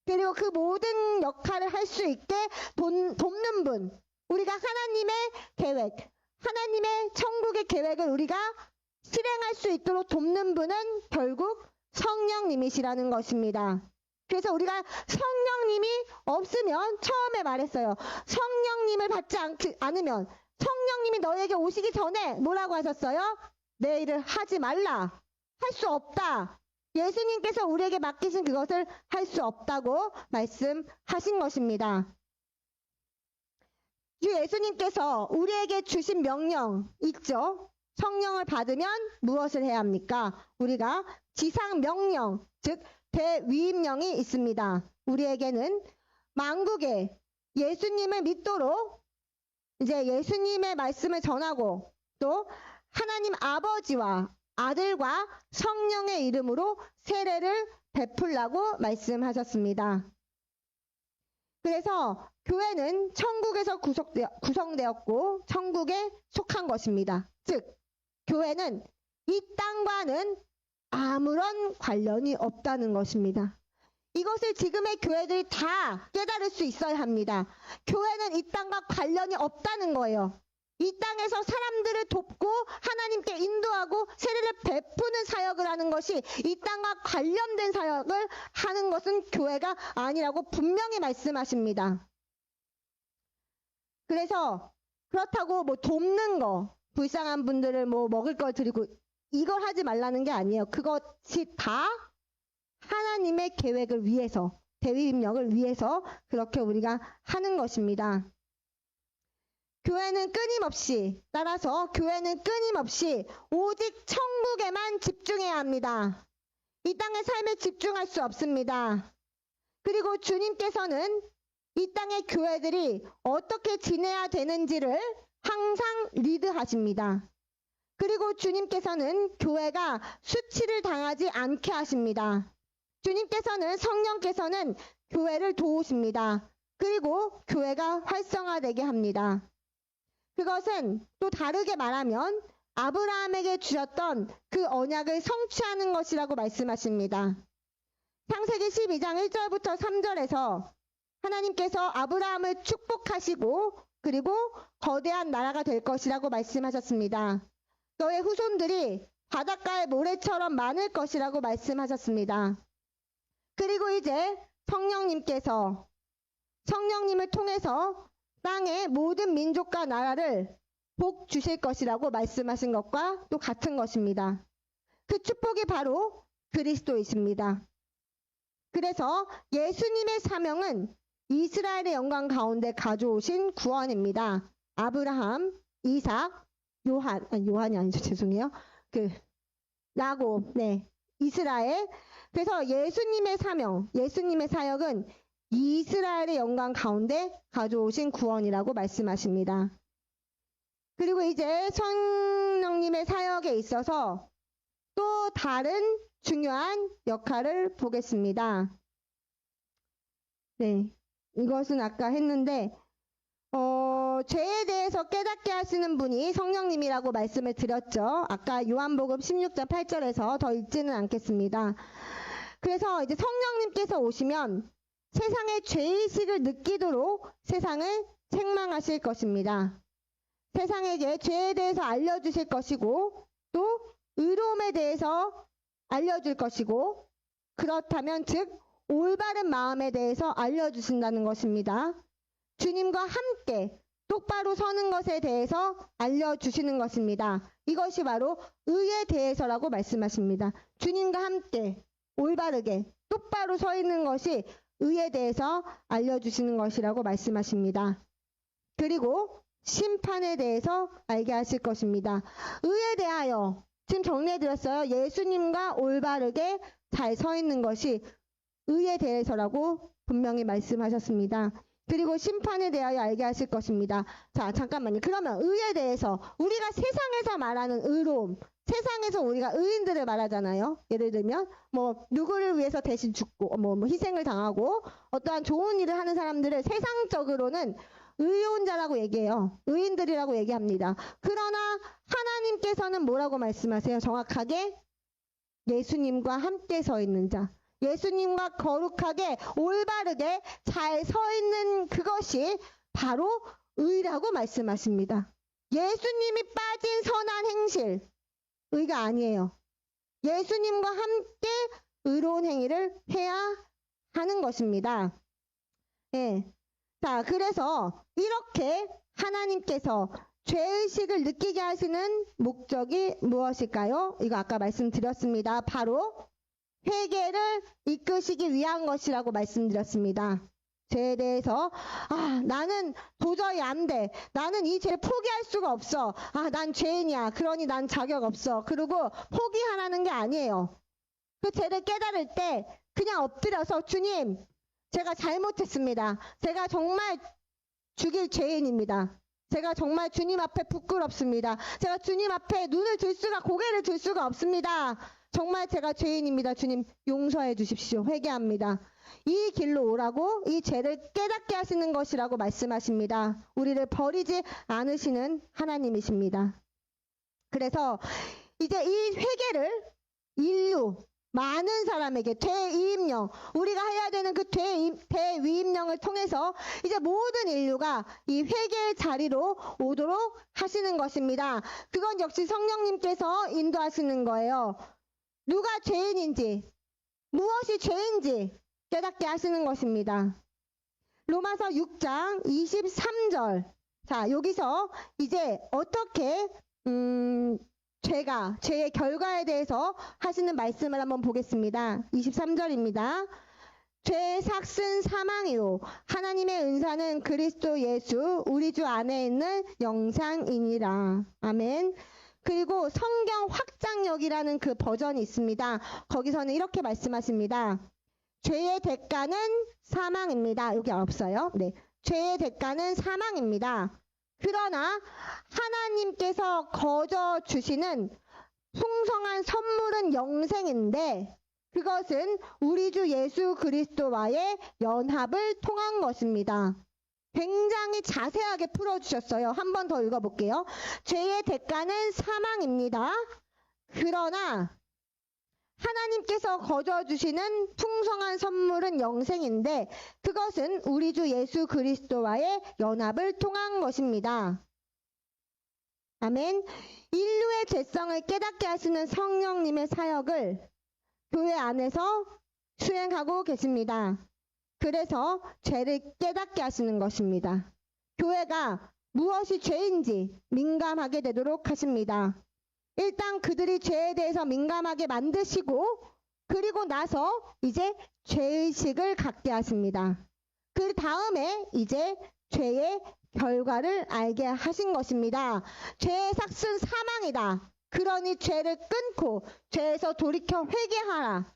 Speaker 1: 그리고 그 모든 역할을 할 수 있게 돕는 분, 우리가 하나님의 계획, 하나님의 천국의 계획을 우리가 실행할 수 있도록 돕는 분은 결국 성령님이시라는 것입니다. 그래서 우리가 성령님이 없으면, 처음에 말했어요. 성령님을 받지 않으면, 성령님이 너에게 오시기 전에 뭐라고 하셨어요? 내 일을 하지 말라. 할 수 없다. 예수님께서 우리에게 맡기신 그것을 할 수 없다고 말씀하신 것입니다. 주 예수님께서 우리에게 주신 명령 있죠? 성령을 받으면 무엇을 해야 합니까? 우리가 지상 명령, 즉 대위임령이 있습니다. 우리에게는 만국에 예수님을 믿도록 이제 예수님의 말씀을 전하고 또 하나님 아버지와 아들과 성령의 이름으로 세례를 베풀라고 말씀하셨습니다. 그래서 교회는 천국에서 구성되었고 천국에 속한 것입니다. 즉 교회는 이 땅과는 아무런 관련이 없다는 것입니다. 이것을 지금의 교회들이 다 깨달을 수 있어야 합니다. 교회는 이 땅과 관련이 없다는 거예요. 이 땅에서 사람들을 돕고 하나님께 인도하고 세례를 베푸는 사역을 하는 것이 이 땅과 관련된 사역을 하는 것은 교회가 아니라고 분명히 말씀하십니다. 그래서 그렇다고 뭐 돕는 거, 불쌍한 분들을 뭐 먹을 걸 드리고 이걸 하지 말라는 게 아니에요. 그것이 다 하나님의 계획을 위해서, 대위임령을 위해서 그렇게 우리가 하는 것입니다. 교회는 끊임없이, 따라서 교회는 끊임없이 오직 천국에만 집중해야 합니다. 이 땅의 삶에 집중할 수 없습니다. 그리고 주님께서는 이 땅의 교회들이 어떻게 지내야 되는지를 항상 리드하십니다. 그리고 주님께서는 교회가 수치를 당하지 않게 하십니다. 주님께서는, 성령께서는 교회를 도우십니다. 그리고 교회가 활성화되게 합니다. 그것은 또 다르게 말하면 아브라함에게 주셨던 그 언약을 성취하는 것이라고 말씀하십니다. 창세기 12장 1절부터 3절에서 하나님께서 아브라함을 축복하시고 그리고 거대한 나라가 될 것이라고 말씀하셨습니다. 너의 후손들이 바닷가의 모래처럼 많을 것이라고 말씀하셨습니다. 그리고 이제 성령님을 통해서 땅의 모든 민족과 나라를 복 주실 것이라고 말씀하신 것과 또 같은 것입니다. 그 축복이 바로 그리스도이십니다. 그래서 예수님의 사명은 이스라엘의 영광 가운데 가져오신 구원입니다. 아브라함, 이삭, 요한이 아니죠. 죄송해요. 야곱, 이스라엘. 그래서 예수님의 사명, 예수님의 사역은 이스라엘의 영광 가운데 가져오신 구원이라고 말씀하십니다. 그리고 이제 성령님의 사역에 있어서 또 다른 중요한 역할을 보겠습니다. 이것은 아까 했는데 죄에 대해서 깨닫게 하시는 분이 성령님이라고 말씀을 드렸죠. 아까 요한복음 16장 8절에서 더 읽지는 않겠습니다. 그래서 이제 성령님께서 오시면 세상의 죄의식을 느끼도록 세상을 책망하실 것입니다. 세상에게 죄에 대해서 알려주실 것이고 또 의로움에 대해서 알려줄 것이고, 그렇다면 즉 올바른 마음에 대해서 알려주신다는 것입니다. 주님과 함께 똑바로 서는 것에 대해서 알려주시는 것입니다. 이것이 바로 의에 대해서라고 말씀하십니다. 주님과 함께 올바르게 똑바로 서 있는 것이 의에 대해서 알려주시는 것이라고 말씀하십니다. 그리고 심판에 대해서 알게 하실 것입니다. 의에 대하여 지금 정리해드렸어요. 예수님과 올바르게 잘 서 있는 것이 의에 대해서라고 분명히 말씀하셨습니다. 그리고 심판에 대하여 알게 하실 것입니다. 자, 잠깐만요. 그러면 의에 대해서, 우리가 세상에서 말하는 의로움, 세상에서 우리가 의인들을 말하잖아요. 예를 들면 누구를 위해서 대신 죽고 희생을 당하고 어떠한 좋은 일을 하는 사람들을 세상적으로는 의로운 자라고 얘기해요. 의인들이라고 얘기합니다. 그러나 하나님께서는 뭐라고 말씀하세요? 정확하게 예수님과 함께 서 있는 자. 예수님과 거룩하게 올바르게 잘 서 있는 그것이 바로 의라고 말씀하십니다. 예수님이 빠진 선한 행실, 의가 아니에요. 예수님과 함께 의로운 행위를 해야 하는 것입니다. 예. 자, 그래서 이렇게 하나님께서 죄의식을 느끼게 하시는 목적이 무엇일까요? 이거 아까 말씀드렸습니다. 바로 회개를 이끄시기 위한 것이라고 말씀드렸습니다. 죄에 대해서 나는 도저히 안 돼. 나는 이 죄를 포기할 수가 없어. 난 죄인이야. 그러니 난 자격 없어. 그리고 포기하라는 게 아니에요. 그 죄를 깨달을 때 그냥 엎드려서 주님, 제가 잘못했습니다. 제가 정말 죽일 죄인입니다. 제가 정말 주님 앞에 부끄럽습니다. 제가 주님 앞에 고개를 들 수가 없습니다. 정말 제가 죄인입니다. 주님 용서해 주십시오. 회개합니다. 이 길로 오라고 이 죄를 깨닫게 하시는 것이라고 말씀하십니다. 우리를 버리지 않으시는 하나님이십니다. 그래서 이제 이 회개를 많은 사람에게 대위임령, 우리가 해야 되는 그 대위임령을 통해서 이제 모든 인류가 이 회개의 자리로 오도록 하시는 것입니다. 그건 역시 성령님께서 인도하시는 거예요. 누가 죄인인지, 무엇이 죄인지 깨닫게 하시는 것입니다. 로마서 6장 23절. 자, 여기서 이제 어떻게 죄의 결과에 대해서 하시는 말씀을 한번 보겠습니다. 23절입니다. 죄의 삭은 사망이요 하나님의 은사는 그리스도 예수 우리 주 안에 있는 영생이니라. 아멘. 그리고 성경 확장역이라는 그 버전이 있습니다. 거기서는 이렇게 말씀하십니다. 죄의 대가는 사망입니다. 여기 없어요. 네. 죄의 대가는 사망입니다. 그러나 하나님께서 거저 주시는 풍성한 선물은 영생인데 그것은 우리 주 예수 그리스도와의 연합을 통한 것입니다. 굉장히 자세하게 풀어주셨어요. 한 번 더 읽어볼게요. 죄의 대가는 사망입니다. 그러나 하나님께서 거저 주시는 풍성한 선물은 영생인데 그것은 우리 주 예수 그리스도와의 연합을 통한 것입니다. 아멘. 인류의 죄성을 깨닫게 하시는 성령님의 사역을 교회 안에서 수행하고 계십니다. 그래서 죄를 깨닫게 하시는 것입니다. 교회가 무엇이 죄인지 민감하게 되도록 하십니다. 일단 그들이 죄에 대해서 민감하게 만드시고 그리고 나서 이제 죄의식을 갖게 하십니다. 그 다음에 이제 죄의 결과를 알게 하신 것입니다. 죄의 삭은 사망이다. 그러니 죄를 끊고 죄에서 돌이켜 회개하라.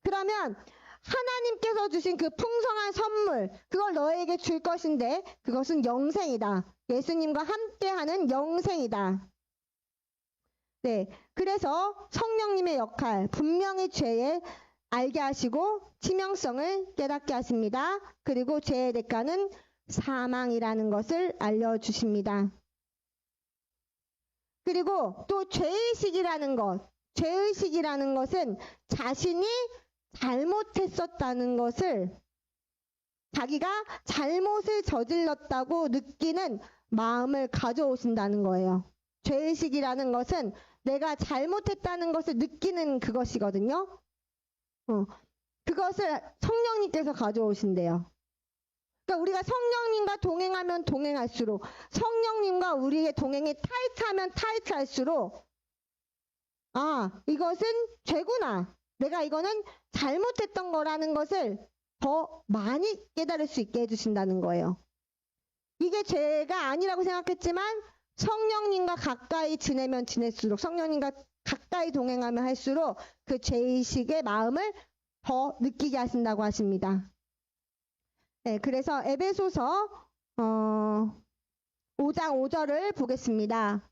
Speaker 1: 그러면 하나님께서 주신 그 풍성한 선물, 그걸 너에게 줄 것인데 그것은 영생이다. 예수님과 함께하는 영생이다. 네, 그래서 성령님의 역할, 분명히 죄에 알게 하시고 치명성을 깨닫게 하십니다. 그리고 죄의 대가는 사망이라는 것을 알려주십니다. 그리고 또 죄의식이라는 것은 자신이 잘못했었다는 것을 자기가 잘못을 저질렀다고 느끼는 마음을 가져오신다는 거예요. 죄의식이라는 것은 내가 잘못했다는 것을 느끼는 그것이거든요. 그것을 성령님께서 가져오신대요. 그러니까 우리가 성령님과 동행하면 동행할수록 성령님과 우리의 동행이 타이트하면 타이트할수록 이것은 죄구나. 내가 이거는 잘못했던 거라는 것을 더 많이 깨달을 수 있게 해주신다는 거예요. 이게 죄가 아니라고 생각했지만 성령님과 가까이 지내면 지낼수록 성령님과 가까이 동행하면 할수록 그 죄의식의 마음을 더 느끼게 하신다고 하십니다. 네, 그래서 에베소서 5장 5절을 보겠습니다.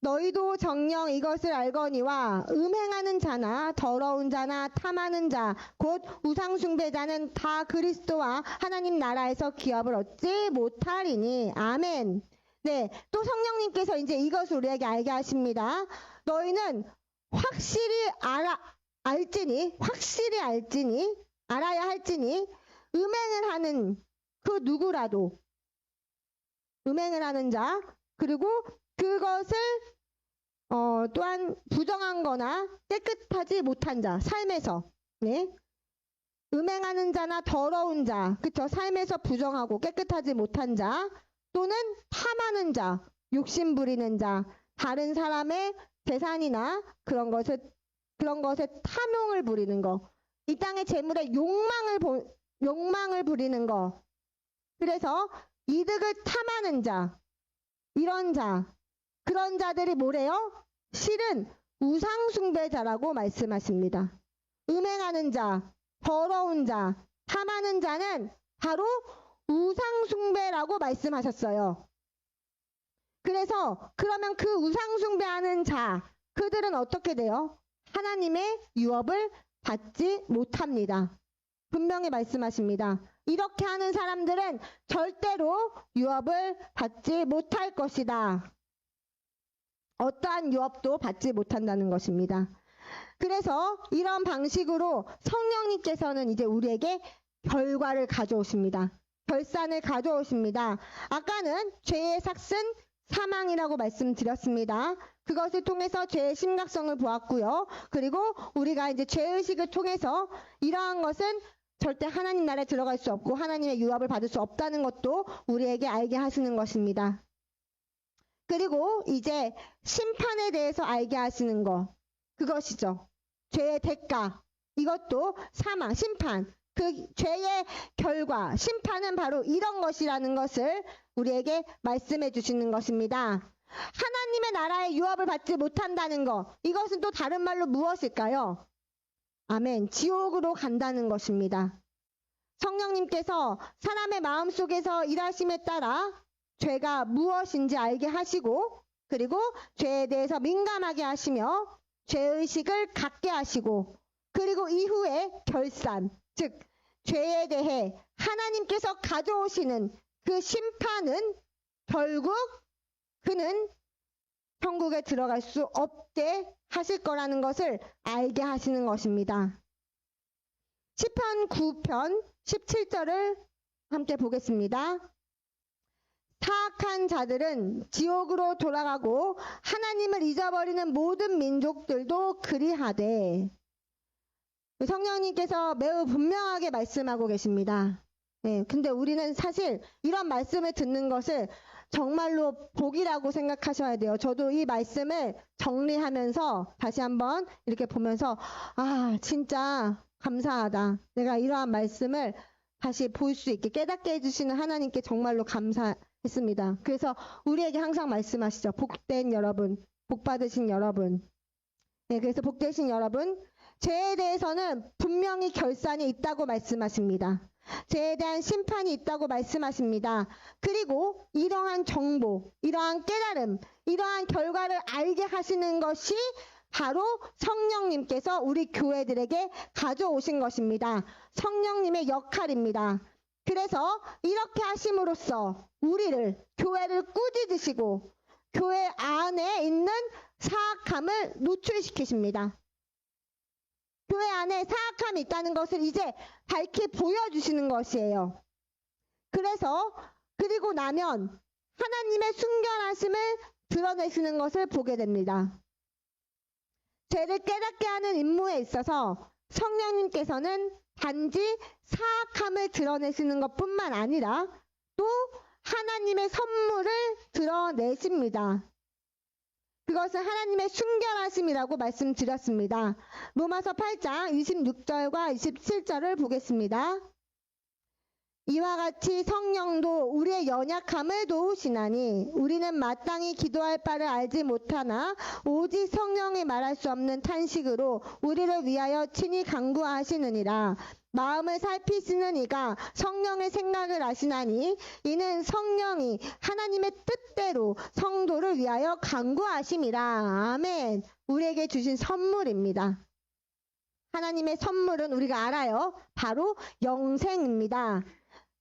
Speaker 1: 너희도 정녕 이것을 알거니와 음행하는 자나 더러운 자나 탐하는 자 곧 우상숭배자는 다 그리스도와 하나님 나라에서 기업을 얻지 못하리니. 아멘. 네, 또 성령님께서 이제 이것을 우리에게 알게 하십니다. 너희는 확실히 알아야 할지니 음행을 하는 그 누구라도 음행을 하는 자 그리고 그것을 또한 부정한 거나 깨끗하지 못한 자 삶에서 네? 음행하는 자나 더러운 자 그쵸? 삶에서 부정하고 깨끗하지 못한 자 또는 탐하는 자 욕심 부리는 자 다른 사람의 재산이나 그런 것에 탐욕을 부리는 거 이 땅의 재물에 욕망을 부리는 거 그래서 이득을 탐하는 자 그런 자들이 뭐래요? 실은 우상숭배자라고 말씀하십니다. 음행하는 자, 더러운 자, 탐하는 자는 바로 우상숭배라고 말씀하셨어요. 그래서 그러면 그 우상숭배하는 자, 그들은 어떻게 돼요? 하나님의 유업을 받지 못합니다. 분명히 말씀하십니다. 이렇게 하는 사람들은 절대로 유업을 받지 못할 것이다. 어떠한 유업도 받지 못한다는 것입니다. 그래서 이런 방식으로 성령님께서는 이제 우리에게 결과를 가져오십니다. 결산을 가져오십니다. 아까는 죄의 삭은 사망이라고 말씀드렸습니다. 그것을 통해서 죄의 심각성을 보았고요. 그리고 우리가 이제 죄의식을 통해서 이러한 것은 절대 하나님 나라에 들어갈 수 없고 하나님의 유업을 받을 수 없다는 것도 우리에게 알게 하시는 것입니다. 그리고 이제 심판에 대해서 알게 하시는 것, 그것이죠. 죄의 대가, 이것도 사망, 심판, 그 죄의 결과, 심판은 바로 이런 것이라는 것을 우리에게 말씀해 주시는 것입니다. 하나님의 나라의 유업을 받지 못한다는 것, 이것은 또 다른 말로 무엇일까요? 아멘, 지옥으로 간다는 것입니다. 성령님께서 사람의 마음속에서 일하심에 따라 죄가 무엇인지 알게 하시고 그리고 죄에 대해서 민감하게 하시며 죄의식을 갖게 하시고 그리고 이후에 결산, 즉 죄에 대해 하나님께서 가져오시는 그 심판은 결국 그는 천국에 들어갈 수 없게 하실 거라는 것을 알게 하시는 것입니다. 시편 9편 17절을 함께 보겠습니다. 사악한 자들은 지옥으로 돌아가고 하나님을 잊어버리는 모든 민족들도 그리하되 성령님께서 매우 분명하게 말씀하고 계십니다. 네, 근데 우리는 사실 이런 말씀을 듣는 것을 정말로 복이라고 생각하셔야 돼요. 저도 이 말씀을 정리하면서 다시 한번 이렇게 보면서 진짜 감사하다. 내가 이러한 말씀을 다시 볼 수 있게 깨닫게 해주시는 하나님께 정말로 감사했습니다. 그래서 우리에게 항상 말씀하시죠. 복된 여러분, 복받으신 여러분. 네, 그래서 복되신 여러분, 죄에 대해서는 분명히 결산이 있다고 말씀하십니다. 죄에 대한 심판이 있다고 말씀하십니다. 그리고 이러한 정보, 이러한 깨달음, 이러한 결과를 알게 하시는 것이 바로 성령님께서 우리 교회들에게 가져오신 것입니다. 성령님의 역할입니다. 그래서 이렇게 하심으로써 우리를, 교회를 꾸짖으시고 교회 안에 있는 사악함을 노출시키십니다. 교회 안에 사악함이 있다는 것을 이제 밝히 보여주시는 것이에요. 그래서 그리고 나면 하나님의 순결하심을 드러내시는 것을 보게 됩니다. 죄를 깨닫게 하는 임무에 있어서 성령님께서는 단지 사악함을 드러내시는 것뿐만 아니라 또 하나님의 선물을 드러내십니다. 그것은 하나님의 순결하심이라고 말씀드렸습니다. 로마서 8장 26절과 27절을 보겠습니다. 이와 같이 성령도 우리의 연약함을 도우시나니 우리는 마땅히 기도할 바를 알지 못하나 오직 성령이 말할 수 없는 탄식으로 우리를 위하여 친히 간구하시느니라. 마음을 살피시는 이가 성령의 생각을 아시나니 이는 성령이 하나님의 뜻대로 성도를 위하여 간구하심이라. 아멘. 우리에게 주신 선물입니다. 하나님의 선물은 우리가 알아요. 바로 영생입니다.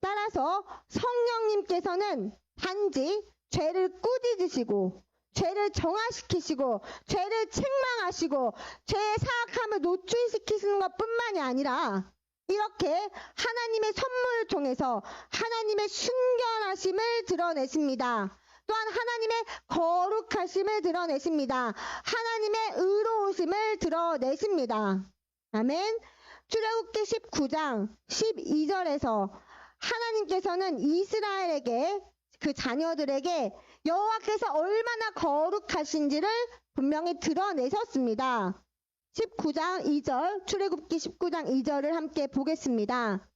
Speaker 1: 따라서 성령님께서는 단지 죄를 꾸짖으시고 죄를 정화시키시고 죄를 책망하시고 하시고 죄의 사악함을 노출시키시는 것뿐만이 아니라 이렇게 하나님의 선물을 통해서 하나님의 순결하심을 드러내십니다. 또한 하나님의 거룩하심을 드러내십니다. 하나님의 의로우심을 드러내십니다. 아멘. 출애굽기 19장 12절에서 하나님께서는 이스라엘에게 그 자녀들에게 여호와께서 얼마나 거룩하신지를 분명히 드러내셨습니다. 19장 2절, 출애굽기 19장 2절을 함께 보겠습니다.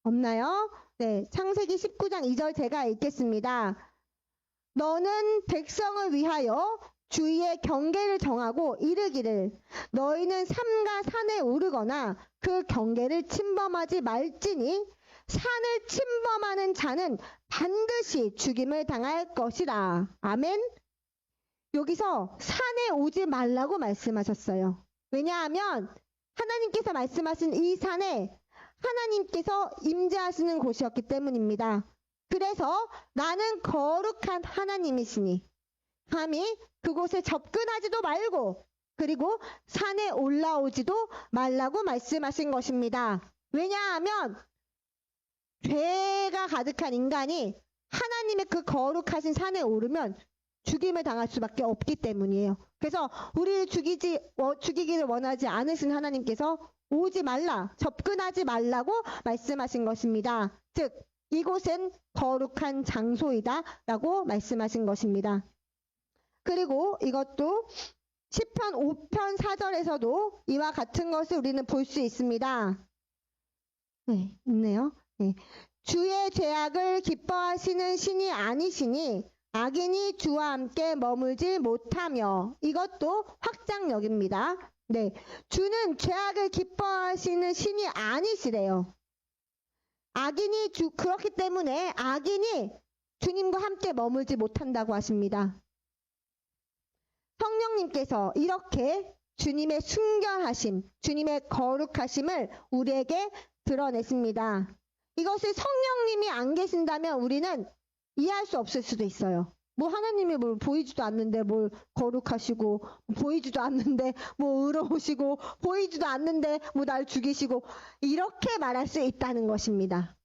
Speaker 1: 없나요? 네, 창세기 19장 2절 제가 읽겠습니다. 너는 백성을 위하여 주위의 경계를 정하고 이르기를 너희는 삼가 산에 오르거나 그 경계를 침범하지 말지니 산을 침범하는 자는 반드시 죽임을 당할 것이라. 아멘. 여기서 산에 오지 말라고 말씀하셨어요. 왜냐하면 하나님께서 말씀하신 이 산에 하나님께서 임재하시는 곳이었기 때문입니다. 그래서 나는 거룩한 하나님이시니 감히 그곳에 접근하지도 말고 그리고 산에 올라오지도 말라고 말씀하신 것입니다. 왜냐하면 죄가 가득한 인간이 하나님의 그 거룩하신 산에 오르면 죽임을 당할 수밖에 없기 때문이에요. 그래서 우리를 죽이기를 원하지 않으신 하나님께서 오지 말라, 접근하지 말라고 말씀하신 것입니다. 즉 이곳은 거룩한 장소이다 라고 말씀하신 것입니다. 그리고 이것도 시편 5편 4절에서도 이와 같은 것을 우리는 볼 수 있습니다. 네, 있네요. 네. 주의 죄악을 기뻐하시는 신이 아니시니 악인이 주와 함께 머물지 못하며. 이것도 확장력입니다. 네, 주는 죄악을 기뻐하시는 신이 아니시래요. 악인이 그렇기 때문에 악인이 주님과 함께 머물지 못한다고 하십니다. 성령님께서 이렇게 주님의 순결하심, 주님의 거룩하심을 우리에게 드러내십니다. 이것을 성령님이 안 계신다면 우리는 이해할 수 없을 수도 있어요. 뭐 하나님이 뭘 보이지도 않는데 뭘 거룩하시고, 보이지도 않는데 뭐 의로우시고, 보이지도 않는데 뭐 날 죽이시고, 이렇게 말할 수 있다는 것입니다.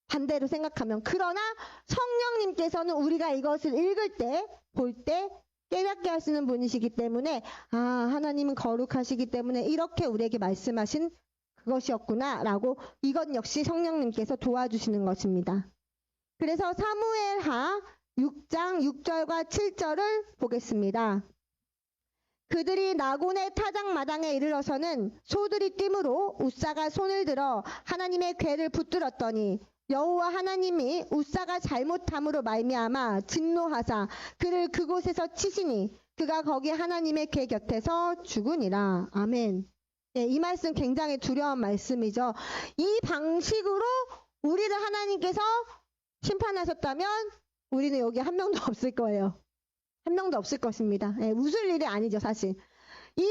Speaker 1: 반대로 생각하면. 그러나 성령님께서는 우리가 이것을 읽을 때, 볼 때 깨닫게 하시는 분이시기 때문에 하나님은 거룩하시기 때문에 이렇게 우리에게 말씀하신 그것이었구나 라고 이것 역시 성령님께서 도와주시는 것입니다. 그래서 사무엘하 6장 6절과 7절을 보겠습니다. 그들이 나곤의 타작마당에 이르러서는 소들이 뛰므로 웃사가 손을 들어 하나님의 궤를 붙들었더니 여호와 하나님이 웃사가 잘못함으로 말미암아 진노하사 그를 그곳에서 치시니 그가 거기 하나님의 궤 곁에서 죽으니라. 아멘. 네, 이 말씀 굉장히 두려운 말씀이죠. 이 방식으로 우리를 하나님께서 심판하셨다면 우리는 여기 한 명도 없을 거예요. 한 명도 없을 것입니다. 네, 웃을 일이 아니죠, 사실. 이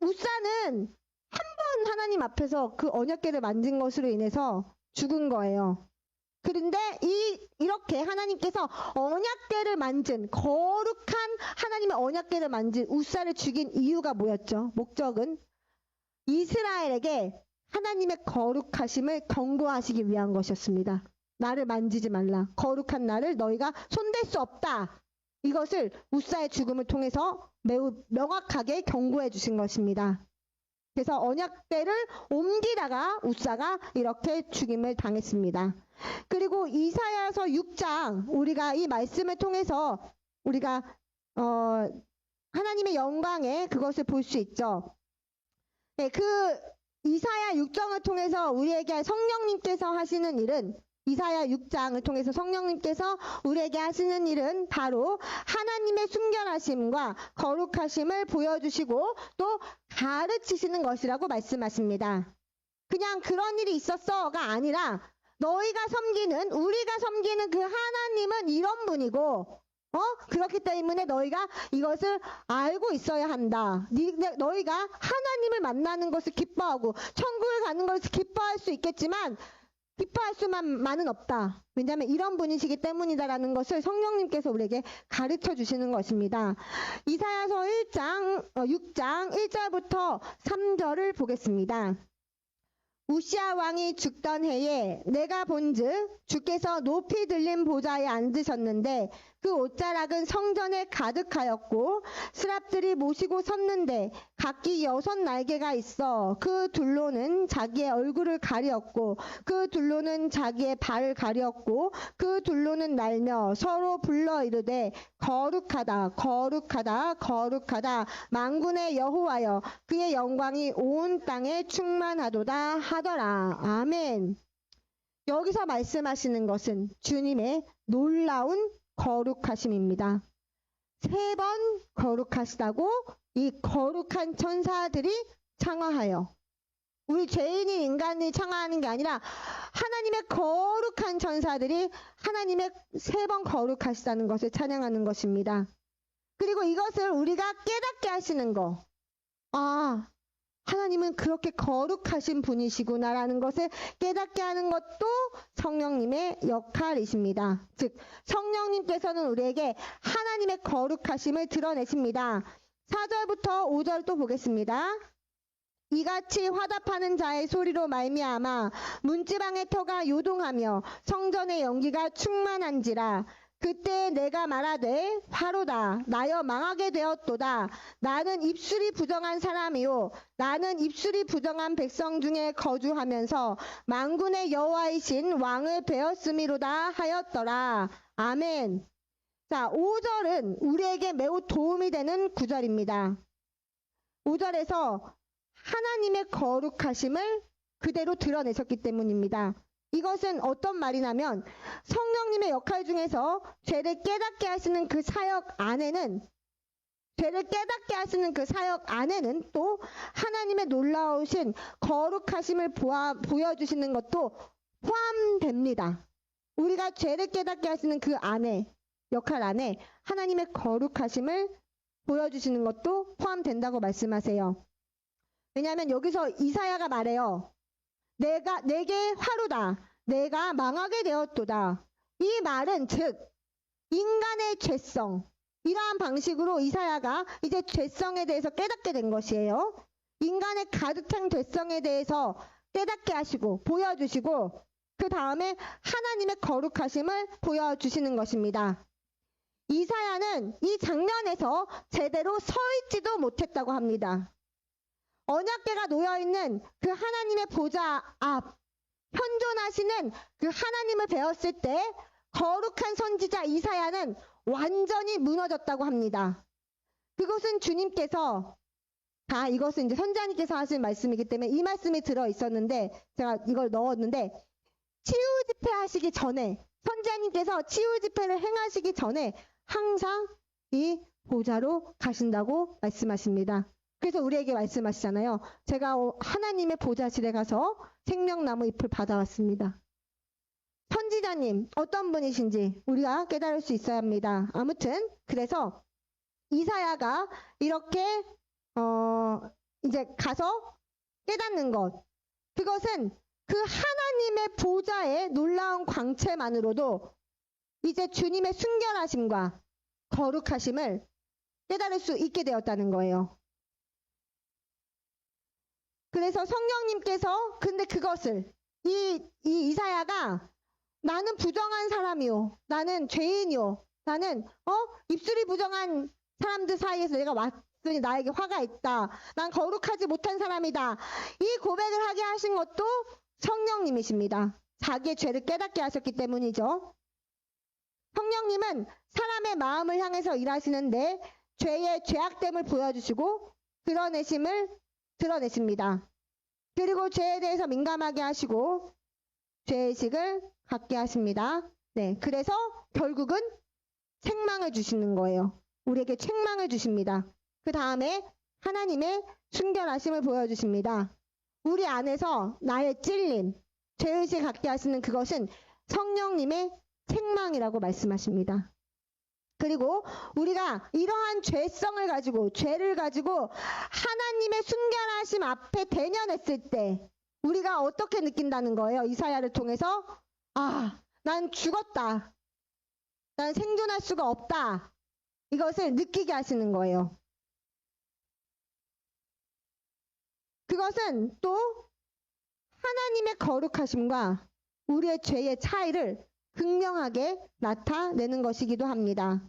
Speaker 1: 웃사는 한 번 하나님 앞에서 그 언약궤를 만진 것으로 인해서 죽은 거예요. 그런데 이렇게 하나님께서 언약궤를 만진, 거룩한 하나님의 언약궤를 만진 웃사를 죽인 이유가 뭐였죠? 목적은 이스라엘에게 하나님의 거룩하심을 경고하시기 위한 것이었습니다. 나를 만지지 말라. 거룩한 나를 너희가 손댈 수 없다. 이것을 웃사의 죽음을 통해서 매우 명확하게 경고해 주신 것입니다. 그래서 언약궤를 옮기다가 웃사가 이렇게 죽임을 당했습니다. 그리고 이사야서 6장, 우리가 이 말씀을 통해서 우리가 하나님의 영광에 그것을 볼 수 있죠. 네, 그 이사야 6장을 통해서 우리에게 성령님께서 하시는 일은, 이사야 6장을 통해서 성령님께서 우리에게 하시는 일은 바로 하나님의 순결하심과 거룩하심을 보여주시고 또 가르치시는 것이라고 말씀하십니다. 그냥 그런 일이 있었어가 아니라 우리가 섬기는 그 하나님은 이런 분이고 그렇기 때문에 너희가 이것을 알고 있어야 한다. 너희가 하나님을 만나는 것을 기뻐하고 천국을 가는 것을 기뻐할 수 있겠지만 기뻐할 수만은 없다. 왜냐하면 이런 분이시기 때문이다라는 것을 성령님께서 우리에게 가르쳐 주시는 것입니다. 이사야서 6장 1절부터 3절을 보겠습니다. 우시아 왕이 죽던 해에 내가 본즉 주께서 높이 들린 보좌에 앉으셨는데 그 옷자락은 성전에 가득하였고 스랍들이 모시고 섰는데 각기 6날개가 있어 그 둘로는 자기의 얼굴을 가리었고 그 둘로는 자기의 발을 가리었고 그 둘로는 날며 서로 불러 이르되 거룩하다 거룩하다 거룩하다 만군의 여호와여 그의 영광이 온 땅에 충만하도다 하더라. 아멘. 여기서 말씀하시는 것은 주님의 놀라운 거룩하심입니다. 3번 거룩하시다고 이 거룩한 천사들이 창화하여 우리 죄인인 인간이 창화하는 게 아니라 하나님의 거룩한 천사들이 하나님의 3번 거룩하시다는 것을 찬양하는 것입니다. 그리고 이것을 우리가 깨닫게 하시는 거. 아, 하나님은 그렇게 거룩하신 분이시구나라는 것을 깨닫게 하는 것도 성령님의 역할이십니다. 즉 성령님께서는 우리에게 하나님의 거룩하심을 드러내십니다. 4절부터 5절 또 보겠습니다. 이같이 화답하는 자의 소리로 말미암아 문지방의 터가 요동하며 성전의 연기가 충만한지라. 그때 내가 말하되 화로다 나여 망하게 되었도다. 나는 입술이 부정한 사람이요 나는 입술이 부정한 백성 중에 거주하면서 만군의 여호와이신 왕을 베었음이로다 하였더라. 아멘. 자, 5절은 우리에게 매우 도움이 되는 구절입니다. 5절에서 하나님의 거룩하심을 그대로 드러내셨기 때문입니다. 이것은 어떤 말이냐면 성령님의 역할 중에서 죄를 깨닫게 하시는 그 사역 안에는 또 하나님의 놀라우신 거룩하심을 보여주시는 것도 포함됩니다. 우리가 죄를 깨닫게 하시는 그 안에 역할 안에 하나님의 거룩하심을 보여주시는 것도 포함된다고 말씀하세요. 왜냐하면 여기서 이사야가 말해요. 내게 화루다. 내가 망하게 되었도다. 이 말은 즉 인간의 죄성, 이러한 방식으로 이사야가 이제 죄성에 대해서 깨닫게 된 것이에요. 인간의 가득한 죄성에 대해서 깨닫게 하시고 보여주시고 그 다음에 하나님의 거룩하심을 보여주시는 것입니다. 이사야는 이 장면에서 제대로 서 있지도 못했다고 합니다. 언약궤가 놓여있는 그 하나님의 보좌 앞, 현존하시는 그 하나님을 배웠을 때 거룩한 선지자 이사야는 완전히 무너졌다고 합니다. 그것은 주님께서 이것은 이제 선지자님께서 하신 말씀이기 때문에 이 말씀이 들어있었는데 제가 이걸 넣었는데 치유 집회 하시기 전에 선지자님께서 치유 집회를 행하시기 전에 항상 이 보좌로 가신다고 말씀하십니다. 그래서 우리에게 말씀하시잖아요. 제가 하나님의 보좌실에 가서 생명나무 잎을 받아왔습니다. 선지자님 어떤 분이신지 우리가 깨달을 수 있어야 합니다. 아무튼 그래서 이사야가 이렇게 이제 가서 깨닫는 것, 그것은 그 하나님의 보좌의 놀라운 광채만으로도 이제 주님의 순결하심과 거룩하심을 깨달을 수 있게 되었다는 거예요. 그래서 성령님께서 근데 그것을 이사야가 나는 부정한 사람이요, 나는 죄인이요, 나는 입술이 부정한 사람들 사이에서 내가 왔으니 나에게 화가 있다, 난 거룩하지 못한 사람이다, 이 고백을 하게 하신 것도 성령님이십니다. 자기의 죄를 깨닫게 하셨기 때문이죠. 성령님은 사람의 마음을 향해서 일하시는데 죄의 죄악됨을 보여주시고 드러내십니다. 그리고 죄에 대해서 민감하게 하시고 죄의식을 갖게 하십니다. 네, 그래서 결국은 책망을 주시는 거예요. 우리에게 책망을 주십니다. 그 다음에 하나님의 순결하심을 보여주십니다. 우리 안에서 나의 찔림, 죄의식 갖게 하시는 그것은 성령님의 책망이라고 말씀하십니다. 그리고 우리가 이러한 죄성을 가지고 죄를 가지고 하나님의 순결하심 앞에 대면했을 때 우리가 어떻게 느낀다는 거예요? 이사야를 통해서 난 죽었다. 난 생존할 수가 없다. 이것을 느끼게 하시는 거예요. 그것은 또 하나님의 거룩하심과 우리의 죄의 차이를 극명하게 나타내는 것이기도 합니다.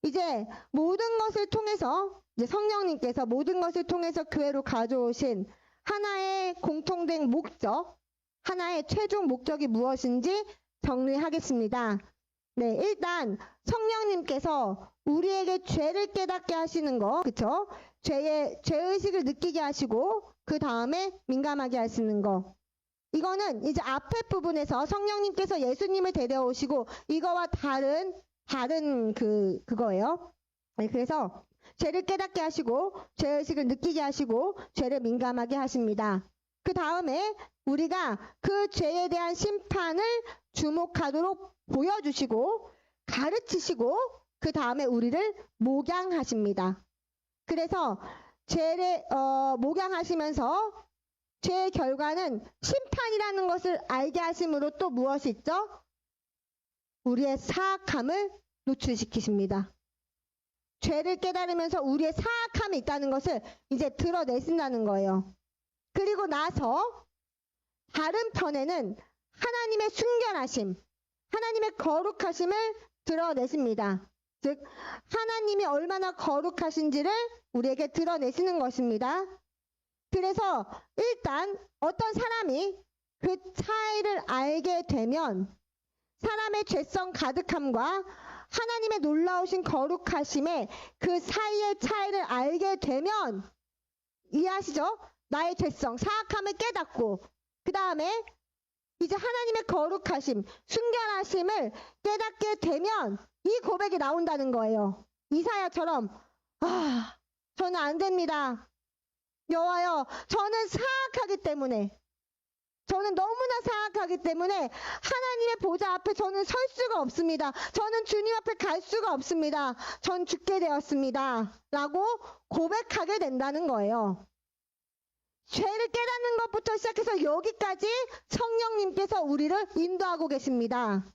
Speaker 1: 이제 모든 것을 통해서 이제 성령님께서 모든 것을 통해서 교회로 가져오신 하나의 공통된 목적, 하나의 최종 목적이 무엇인지 정리하겠습니다. 네, 일단 성령님께서 우리에게 죄를 깨닫게 하시는 거, 그쵸? 죄의식을 느끼게 하시고 그 다음에 민감하게 하시는 거. 이거는 이제 앞에 부분에서 성령님께서 예수님을 데려오시고 이거와 다른 그거예요. 네, 그래서 죄를 깨닫게 하시고 죄의식을 느끼게 하시고 죄를 민감하게 하십니다. 그 다음에 우리가 그 죄에 대한 심판을 주목하도록 보여주시고 가르치시고 그 다음에 우리를 목양하십니다. 그래서 죄를 목양하시면서 죄의 결과는 심판이라는 것을 알게 하심으로 또 무엇이 있죠? 우리의 사악함을 노출시키십니다. 죄를 깨달으면서 우리의 사악함이 있다는 것을 이제 드러내신다는 거예요. 그리고 나서 다른 편에는 하나님의 순결하심, 하나님의 거룩하심을 드러내십니다. 즉 하나님이 얼마나 거룩하신지를 우리에게 드러내시는 것입니다. 그래서 일단 어떤 사람이 그 차이를 알게 되면 사람의 죄성 가득함과 하나님의 놀라우신 거룩하심의 그 사이의 차이를 알게 되면 이해하시죠? 나의 죄성, 사악함을 깨닫고 그 다음에 이제 하나님의 거룩하심, 순결하심을 깨닫게 되면 이 고백이 나온다는 거예요. 이사야처럼 저는 안 됩니다. 여호와여, 저는 사악하기 때문에 저는 너무나 사악하기 때문에 하나님의 보좌 앞에 저는 설 수가 없습니다. 저는 주님 앞에 갈 수가 없습니다. 전 죽게 되었습니다. 라고 고백하게 된다는 거예요. 죄를 깨닫는 것부터 시작해서 여기까지 성령님께서 우리를 인도하고 계십니다.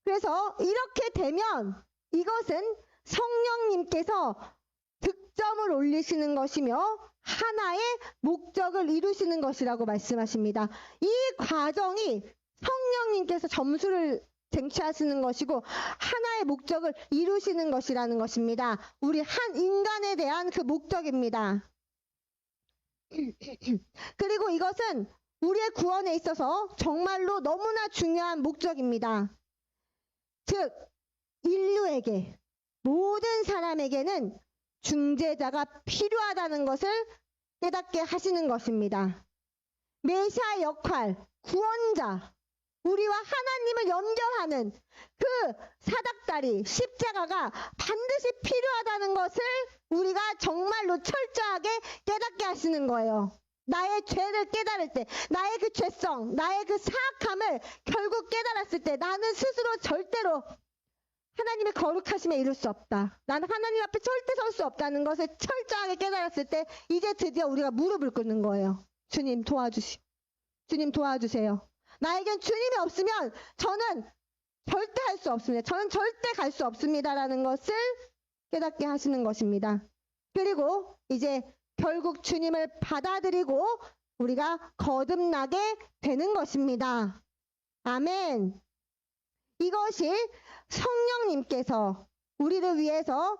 Speaker 1: 그래서 이렇게 되면 이것은 성령님께서 득점을 올리시는 것이며 하나의 목적을 이루시는 것이라고 말씀하십니다. 이 과정이 성령님께서 점수를 쟁취하시는 것이고 하나의 목적을 이루시는 것이라는 것입니다. 우리 한 인간에 대한 그 목적입니다. 그리고 이것은 우리의 구원에 있어서 정말로 너무나 중요한 목적입니다. 즉 인류에게 모든 사람에게는 중재자가 필요하다는 것을 깨닫게 하시는 것입니다. 메시아의 역할, 구원자, 우리와 하나님을 연결하는 그 사닥다리, 십자가가 반드시 필요하다는 것을 우리가 정말로 철저하게 깨닫게 하시는 거예요. 나의 죄를 깨달을 때, 나의 그 죄성, 나의 그 사악함을 결국 깨달았을 때 나는 스스로 절대로 하나님의 거룩하심에 이룰 수 없다. 나는 하나님 앞에 절대 설 수 없다는 것을 철저하게 깨달았을 때 이제 드디어 우리가 무릎을 꿇는 거예요. 주님 주님 도와주세요. 나에겐 주님이 없으면 저는 절대 할 수 없습니다. 저는 절대 갈 수 없습니다라는 것을 깨닫게 하시는 것입니다. 그리고 이제 결국 주님을 받아들이고 우리가 거듭나게 되는 것입니다. 아멘. 이것이 성령님께서 우리를 위해서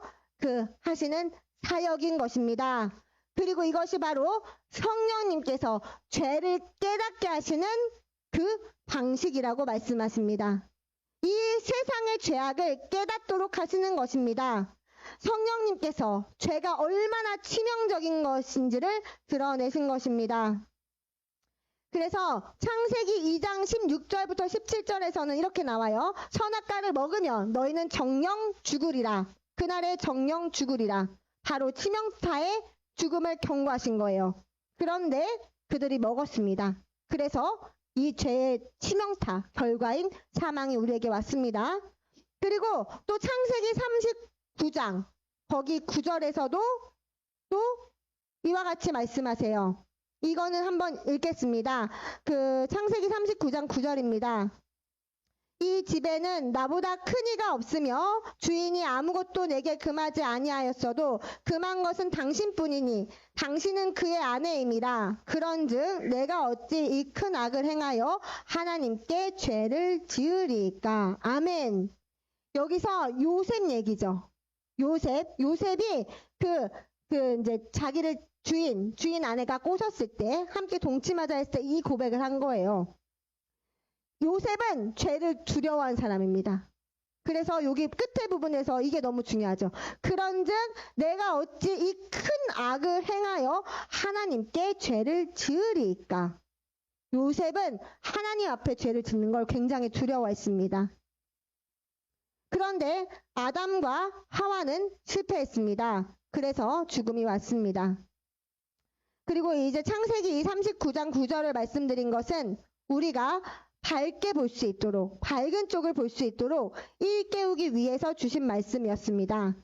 Speaker 1: 하시는 사역인 것입니다. 그리고 이것이 바로 성령님께서 죄를 깨닫게 하시는 그 방식이라고 말씀하십니다. 이 세상의 죄악을 깨닫도록 하시는 것입니다. 성령님께서 죄가 얼마나 치명적인 것인지를 드러내신 것입니다. 그래서 창세기 2장 16절부터 17절에서는 이렇게 나와요. 선악과를 먹으면 너희는 정령 죽으리라. 그날에 정령 죽으리라. 바로 치명타의 죽음을 경고하신 거예요. 그런데 그들이 먹었습니다. 그래서 이 죄의 치명타, 결과인 사망이 우리에게 왔습니다. 그리고 또 창세기 39장, 거기 9절에서도 또 이와 같이 말씀하세요. 이거는 한번 읽겠습니다. 그 창세기 39장 9절입니다. 이 집에는 나보다 큰 이가 없으며 주인이 아무것도 내게 금하지 아니하였어도 금한 것은 당신뿐이니 당신은 그의 아내임이라. 그런즉 내가 어찌 이 큰 악을 행하여 하나님께 죄를 지으리까. 아멘. 여기서 요셉 얘기죠. 요셉이 이제 자기를 주인 아내가 꼬셨을 때 함께 동침하자 했을 때 이 고백을 한 거예요. 요셉은 죄를 두려워한 사람입니다. 그래서 여기 끝에 부분에서 이게 너무 중요하죠. 그런즉 내가 어찌 이 큰 악을 행하여 하나님께 죄를 지으리까. 요셉은 하나님 앞에 죄를 짓는 걸 굉장히 두려워했습니다. 그런데 아담과 하와는 실패했습니다. 그래서 죽음이 왔습니다. 그리고 이제 창세기 39장 9절을 말씀드린 것은 우리가 밝게 볼 수 있도록, 밝은 쪽을 볼 수 있도록 일깨우기 위해서 주신 말씀이었습니다.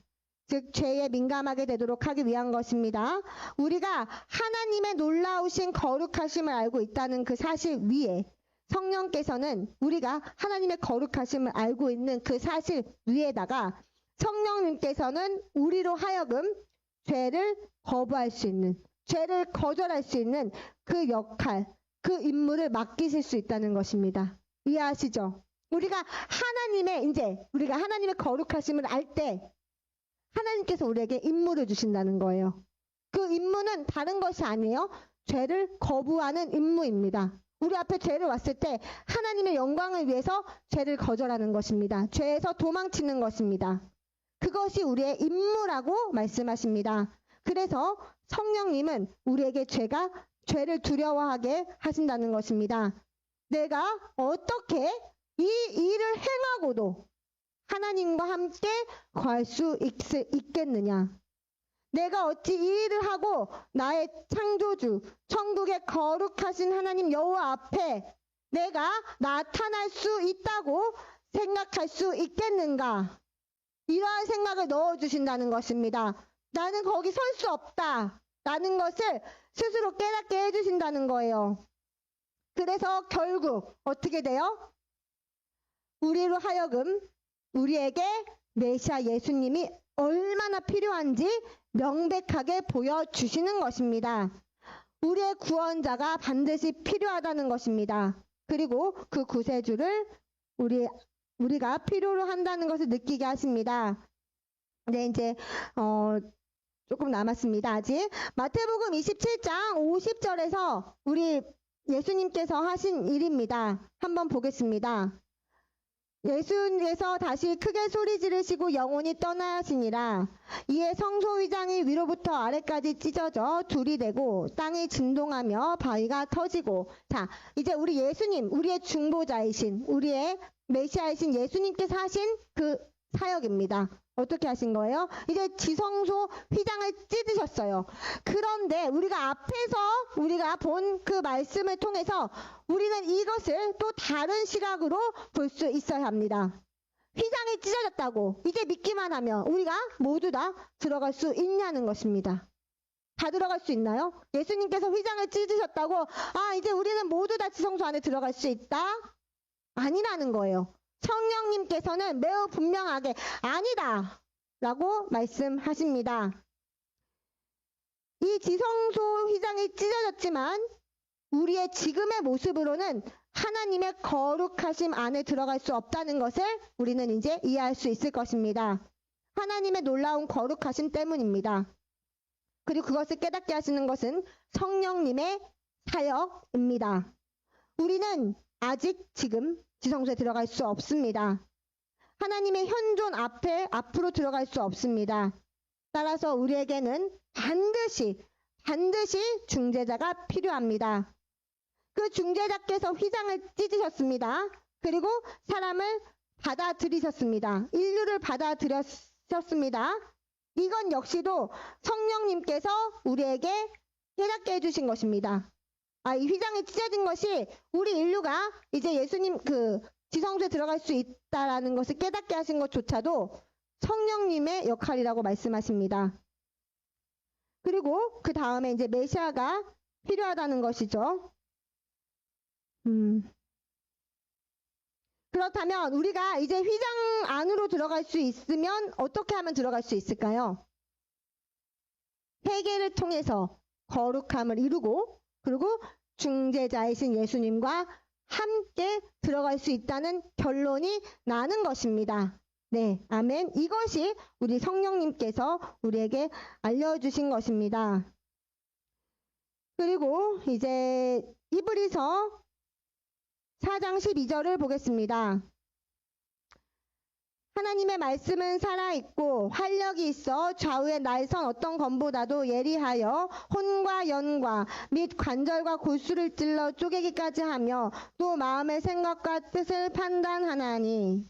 Speaker 1: 즉 죄에 민감하게 되도록 하기 위한 것입니다. 우리가 하나님의 놀라우신 거룩하심을 알고 있다는 그 사실 위에 성령께서는 우리가 하나님의 거룩하심을 알고 있는 그 사실 위에다가 성령님께서는 우리로 하여금 죄를 거부할 수 있는, 죄를 거절할 수 있는 그 역할, 그 임무를 맡기실 수 있다는 것입니다. 이해하시죠? 우리가 하나님의 거룩하심을 알 때 하나님께서 우리에게 임무를 주신다는 거예요. 그 임무는 다른 것이 아니에요. 죄를 거부하는 임무입니다. 우리 앞에 죄를 왔을 때 하나님의 영광을 위해서 죄를 거절하는 것입니다. 죄에서 도망치는 것입니다. 그것이 우리의 임무라고 말씀하십니다. 그래서 성령님은 우리에게 죄를 두려워하게 하신다는 것입니다. 내가 어떻게 이 일을 행하고도 하나님과 함께 거할 수 있겠느냐? 내가 어찌 이 일을 하고 나의 창조주, 천국의 거룩하신 하나님 여호와 앞에 내가 나타날 수 있다고 생각할 수 있겠는가? 이러한 생각을 넣어주신다는 것입니다. 나는 거기 설 수 없다. 라는 것을 스스로 깨닫게 해주신다는 거예요. 그래서 결국 어떻게 돼요? 우리로 하여금 우리에게 메시아 예수님이 얼마나 필요한지 명백하게 보여주시는 것입니다. 우리의 구원자가 반드시 필요하다는 것입니다. 그리고 그 구세주를 우리가 필요로 한다는 것을 느끼게 하십니다. 네, 이제 조금 남았습니다. 아직. 마태복음 27장 50절에서 우리 예수님께서 하신 일입니다. 한번 보겠습니다. 예수님께서 다시 크게 소리 지르시고 영원히 떠나시니라. 이에 성소휘장이 위로부터 아래까지 찢어져 둘이 되고 땅이 진동하며 바위가 터지고. 자, 이제 우리 예수님, 우리의 중보자이신, 우리의 메시아이신 예수님께서 하신 그 사역입니다. 어떻게 하신 거예요? 이제 지성소 휘장을 찢으셨어요. 그런데 우리가 앞에서 우리가 본 그 말씀을 통해서 우리는 이것을 또 다른 시각으로 볼 수 있어야 합니다. 휘장이 찢어졌다고 이제 믿기만 하면 우리가 모두 다 들어갈 수 있냐는 것입니다. 다 들어갈 수 있나요? 예수님께서 휘장을 찢으셨다고 이제 우리는 모두 다 지성소 안에 들어갈 수 있다? 아니라는 거예요. 성령님께서는 매우 분명하게 아니다 라고 말씀하십니다. 이 지성소 휘장이 찢어졌지만 우리의 지금의 모습으로는 하나님의 거룩하심 안에 들어갈 수 없다는 것을 우리는 이제 이해할 수 있을 것입니다. 하나님의 놀라운 거룩하심 때문입니다. 그리고 그것을 깨닫게 하시는 것은 성령님의 사역입니다. 우리는 아직 지금 지성소에 들어갈 수 없습니다. 하나님의 현존 앞으로 들어갈 수 없습니다. 따라서 우리에게는 반드시 중재자가 필요합니다. 그 중재자께서 휘장을 찢으셨습니다. 그리고 사람을 받아들이셨습니다. 인류를 받아들였습니다. 이건 역시도 성령님께서 우리에게 깨닫게 해주신 것입니다. 이 휘장이 찢어진 것이 우리 인류가 이제 예수님 지성소에 들어갈 수 있다라는 것을 깨닫게 하신 것조차도 성령님의 역할이라고 말씀하십니다. 그리고 그 다음에 이제 메시아가 필요하다는 것이죠. 그렇다면 우리가 이제 휘장 안으로 들어갈 수 있으면 어떻게 하면 들어갈 수 있을까요? 회개를 통해서 거룩함을 이루고 그리고 중재자이신 예수님과 함께 들어갈 수 있다는 결론이 나는 것입니다. 네, 아멘. 이것이 우리 성령님께서 우리에게 알려주신 것입니다. 그리고 이제 히브리서 4장 12절을 보겠습니다. 하나님의 말씀은 살아있고 활력이 있어 좌우의 날선 어떤 검보다도 예리하여 혼과 연과 및 관절과 골수를 찔러 쪼개기까지 하며 또 마음의 생각과 뜻을 판단하나니.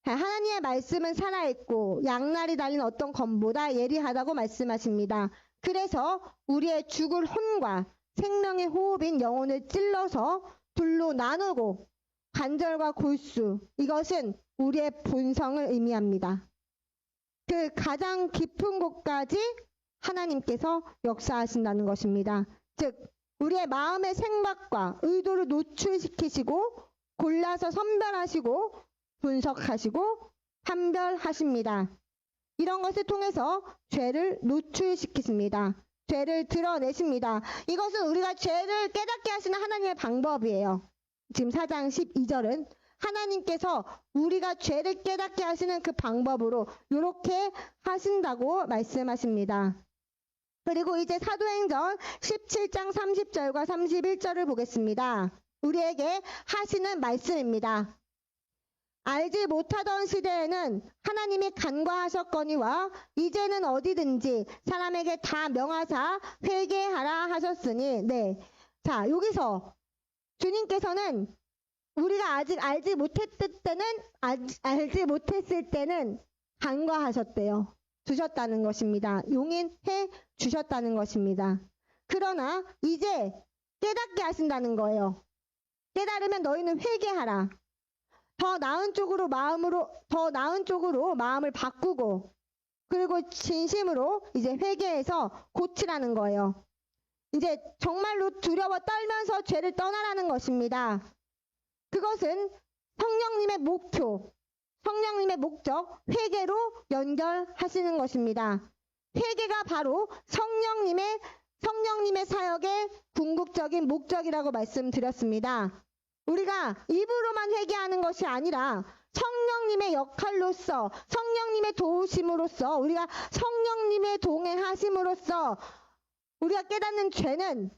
Speaker 1: 하나님의 말씀은 살아있고 양날이 달린 어떤 검보다 예리하다고 말씀하십니다. 그래서 우리의 죽을 혼과 생명의 호흡인 영혼을 찔러서 둘로 나누고 관절과 골수, 이것은 우리의 본성을 의미합니다. 그 가장 깊은 곳까지 하나님께서 역사하신다는 것입니다. 즉 우리의 마음의 생각과 의도를 노출시키시고 골라서 선별하시고 분석하시고 판별하십니다. 이런 것을 통해서 죄를 노출시키십니다. 죄를 드러내십니다. 이것은 우리가 죄를 깨닫게 하시는 하나님의 방법이에요. 지금 4장 12절은 하나님께서 우리가 죄를 깨닫게 하시는 그 방법으로 이렇게 하신다고 말씀하십니다. 그리고 이제 사도행전 17장 30절과 31절을 보겠습니다. 우리에게 하시는 말씀입니다. 알지 못하던 시대에는 하나님이 간과하셨거니와 이제는 어디든지 사람에게 다 명하사 회개하라 하셨으니. 네. 자, 여기서 주님께서는 우리가 아직 알지 못했을 때는 간과하셨대요. 주셨다는 것입니다. 용인해 주셨다는 것입니다. 그러나 이제 깨닫게 하신다는 거예요. 깨달으면 너희는 회개하라. 더 나은 쪽으로 마음을 바꾸고 그리고 진심으로 이제 회개해서 고치라는 거예요. 이제 정말로 두려워 떨면서 죄를 떠나라는 것입니다. 그것은 성령님의 목표, 성령님의 목적, 회개로 연결하시는 것입니다. 회개가 바로 성령님의 사역의 궁극적인 목적이라고 말씀드렸습니다. 우리가 입으로만 회개하는 것이 아니라 성령님의 역할로서, 성령님의 도우심으로써, 우리가 성령님의 동행하심으로써 우리가 깨닫는 죄는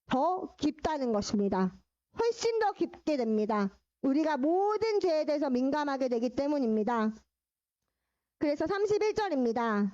Speaker 1: 더 깊다는 것입니다. 훨씬 더 깊게 됩니다. 우리가 모든 죄에 대해서 민감하게 되기 때문입니다. 그래서 31절입니다.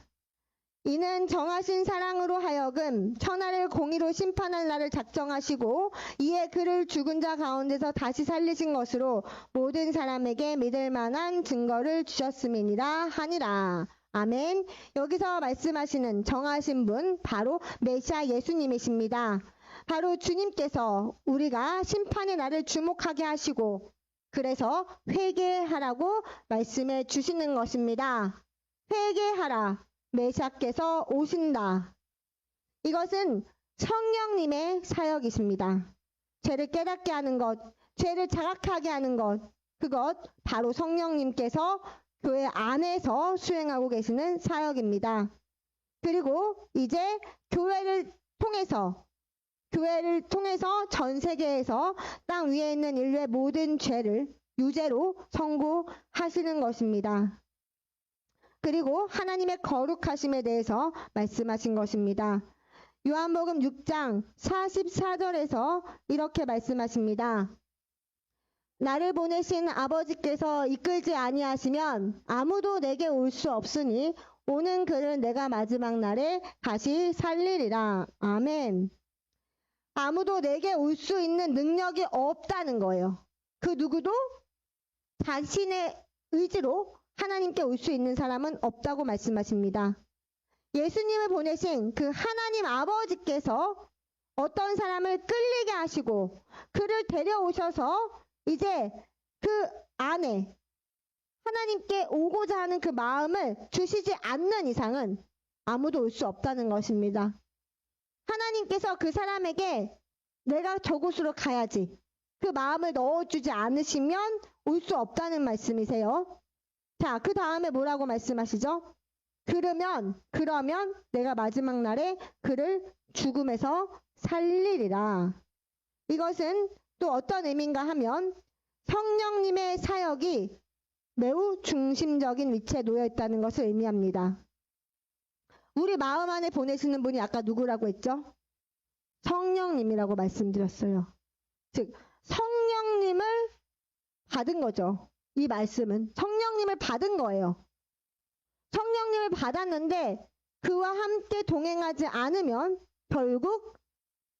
Speaker 1: 이는 정하신 사랑으로 하여금 천하를 공의로 심판할 날을 작정하시고 이에 그를 죽은 자 가운데서 다시 살리신 것으로 모든 사람에게 믿을 만한 증거를 주셨음이니라 하니라. 아멘. 여기서 말씀하시는 정하신 분 바로 메시아 예수님이십니다. 바로 주님께서 우리가 심판의 날을 주목하게 하시고 그래서 회개하라고 말씀해 주시는 것입니다. 회개하라. 메시아께서 오신다. 이것은 성령님의 사역이십니다. 죄를 깨닫게 하는 것, 죄를 자각하게 하는 것, 그것 바로 성령님께서 교회 안에서 수행하고 계시는 사역입니다. 그리고 이제 교회를 통해서 전 세계에서 땅 위에 있는 인류의 모든 죄를 유죄로 선고하시는 것입니다. 그리고 하나님의 거룩하심에 대해서 말씀하신 것입니다. 요한복음 6장 44절에서 이렇게 말씀하십니다. 나를 보내신 아버지께서 이끌지 아니하시면 아무도 내게 올 수 없으니 오는 그를 내가 마지막 날에 다시 살리리라. 아멘. 아무도 내게 올 수 있는 능력이 없다는 거예요. 그 누구도 자신의 의지로 하나님께 올 수 있는 사람은 없다고 말씀하십니다. 예수님을 보내신 그 하나님 아버지께서 어떤 사람을 끌리게 하시고 그를 데려오셔서 이제 그 안에 하나님께 오고자 하는 그 마음을 주시지 않는 이상은 아무도 올 수 없다는 것입니다. 하나님께서 그 사람에게 내가 저곳으로 가야지, 그 마음을 넣어주지 않으시면 올 수 없다는 말씀이세요. 자, 그 다음에 뭐라고 말씀하시죠? 그러면 내가 마지막 날에 그를 죽음에서 살리리라. 이것은 또 어떤 의미인가 하면 성령님의 사역이 매우 중심적인 위치에 놓여 있다는 것을 의미합니다. 우리 마음 안에 보내시는 분이 아까 누구라고 했죠? 성령님이라고 말씀드렸어요. 즉 성령님을 받은 거죠. 이 말씀은 성령님을 받은 거예요. 성령님을 받았는데 그와 함께 동행하지 않으면 결국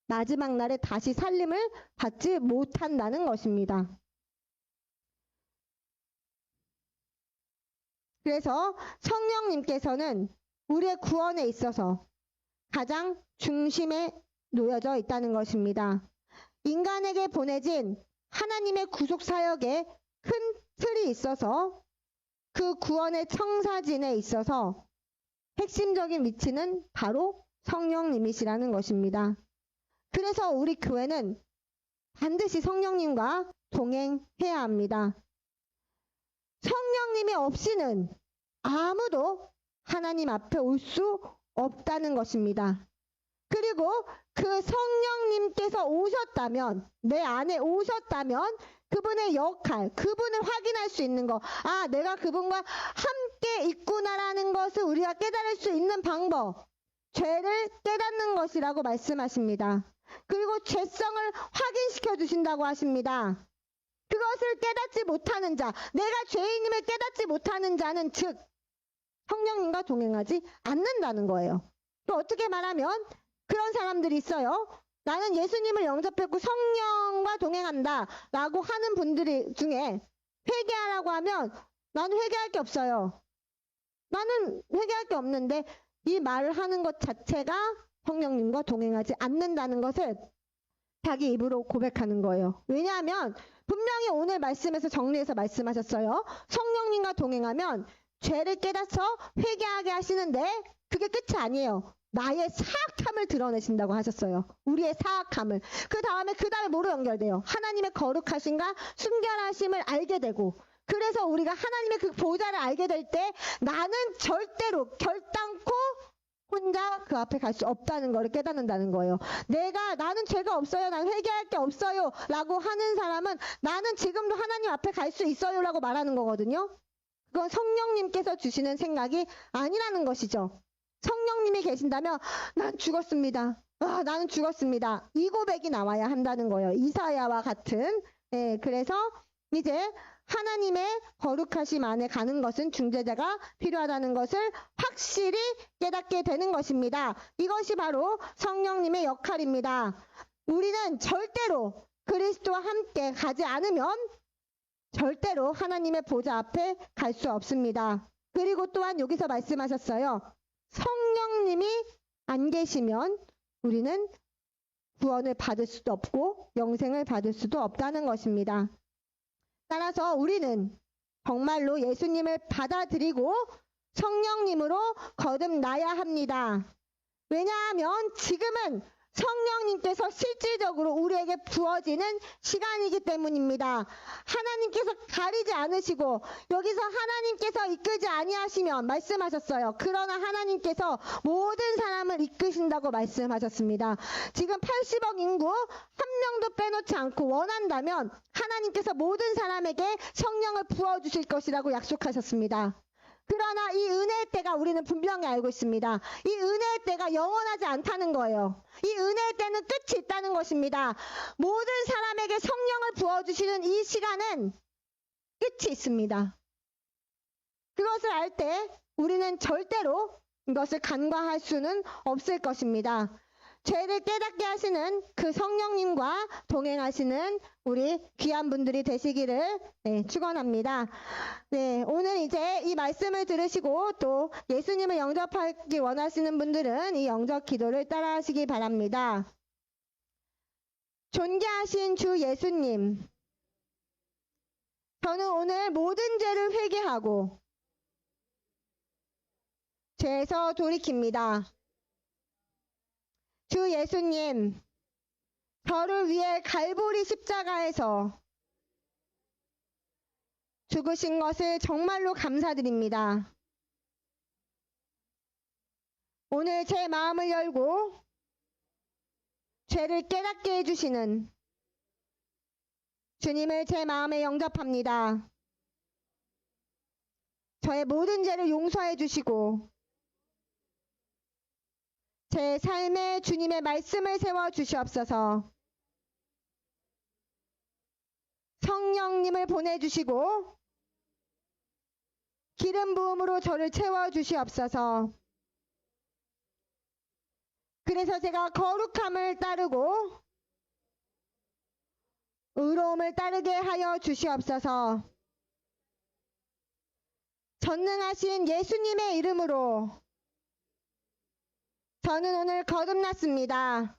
Speaker 1: 마지막 날에 다시 살림을 받지 못한다는 것입니다. 그래서 성령님께서는 우리의 구원에 있어서 가장 중심에 놓여져 있다는 것입니다. 인간에게 보내진 하나님의 구속 사역에 큰 틀이 있어서 그 구원의 청사진에 있어서 핵심적인 위치는 바로 성령님이시라는 것입니다. 그래서 우리 교회는 반드시 성령님과 동행해야 합니다. 성령님이 없이는 아무도 하나님 앞에 올 수 없다는 것입니다. 그리고 그 성령님께서 오셨다면, 내 안에 오셨다면 그분의 역할, 그분을 확인할 수 있는 거, 아, 내가 그분과 함께 있구나라는 것을 우리가 깨달을 수 있는 방법, 죄를 깨닫는 것이라고 말씀하십니다. 그리고 죄성을 확인시켜 주신다고 하십니다. 그것을 깨닫지 못하는 자, 내가 죄인임을 깨닫지 못하는 자는 즉 성령님과 동행하지 않는다는 거예요. 또 어떻게 말하면 그런 사람들이 있어요. 나는 예수님을 영접했고 성령과 동행한다 라고 하는 분들 중에 회개하라고 하면 나는 회개할 게 없어요. 나는 회개할 게 없는데 이 말을 하는 것 자체가 성령님과 동행하지 않는다는 것을 자기 입으로 고백하는 거예요. 왜냐하면 분명히 오늘 말씀에서 정리해서 말씀하셨어요. 성령님과 동행하면 죄를 깨닫서 회개하게 하시는데 그게 끝이 아니에요. 나의 사악함을 드러내신다고 하셨어요. 우리의 사악함을. 그 다음에 뭐로 연결돼요? 하나님의 거룩하심과 순결하심을 알게 되고, 그래서 우리가 하나님의 그 보좌를 알게 될 때 나는 절대로 결단코 혼자 그 앞에 갈 수 없다는 것을 깨닫는다는 거예요. 나는 죄가 없어요. 나는 회개할 게 없어요. 라고 하는 사람은 나는 지금도 하나님 앞에 갈 수 있어요. 라고 말하는 거거든요. 그건 성령님께서 주시는 생각이 아니라는 것이죠. 성령님이 계신다면 난 죽었습니다. 나는 죽었습니다. 이 고백이 나와야 한다는 거예요. 이사야와 같은. 그래서 이제 하나님의 거룩하심 안에 가는 것은 중재자가 필요하다는 것을 확실히 깨닫게 되는 것입니다. 이것이 바로 성령님의 역할입니다. 우리는 절대로 그리스도와 함께 가지 않으면 절대로 하나님의 보좌 앞에 갈 수 없습니다. 그리고 또한 여기서 말씀하셨어요. 성령님이 안 계시면 우리는 구원을 받을 수도 없고 영생을 받을 수도 없다는 것입니다. 따라서 우리는 정말로 예수님을 받아들이고 성령님으로 거듭나야 합니다. 왜냐하면 지금은 성령님께서 실질적으로 우리에게 부어지는 시간이기 때문입니다. 하나님께서 가리지 않으시고 여기서 하나님께서 이끌지 아니하시면 말씀하셨어요. 그러나 하나님께서 모든 사람을 이끄신다고 말씀하셨습니다. 지금 80억 인구 한 명도 빼놓지 않고 원한다면 하나님께서 모든 사람에게 성령을 부어주실 것이라고 약속하셨습니다. 그러나 이 은혜의 때가 우리는 분명히 알고 있습니다. 이 은혜의 때가 영원하지 않다는 거예요. 이 은혜의 때는 끝이 있다는 것입니다. 모든 사람에게 성령을 부어주시는 이 시간은 끝이 있습니다. 그것을 알 때 우리는 절대로 이것을 간과할 수는 없을 것입니다. 죄를 깨닫게 하시는 그 성령님과 동행하시는 우리 귀한 분들이 되시기를 축원합니다. 오늘 이제 이 말씀을 들으시고 또 예수님을 영접하기 원하시는 분들은 이 영접 기도를 따라하시기 바랍니다. 존귀하신 주 예수님, 저는 오늘 모든 죄를 회개하고 죄에서 돌이킵니다. 주 예수님, 저를 위해 갈보리 십자가에서 죽으신 것을 정말로 감사드립니다. 오늘 제 마음을 열고 죄를 깨닫게 해주시는 주님을 제 마음에 영접합니다. 저의 모든 죄를 용서해 주시고 제 삶에 주님의 말씀을 세워 주시옵소서. 성령님을 보내주시고 기름 부음으로 저를 채워 주시옵소서. 그래서 제가 거룩함을 따르고 의로움을 따르게 하여 주시옵소서. 전능하신 예수님의 이름으로 저는 오늘 거듭났습니다.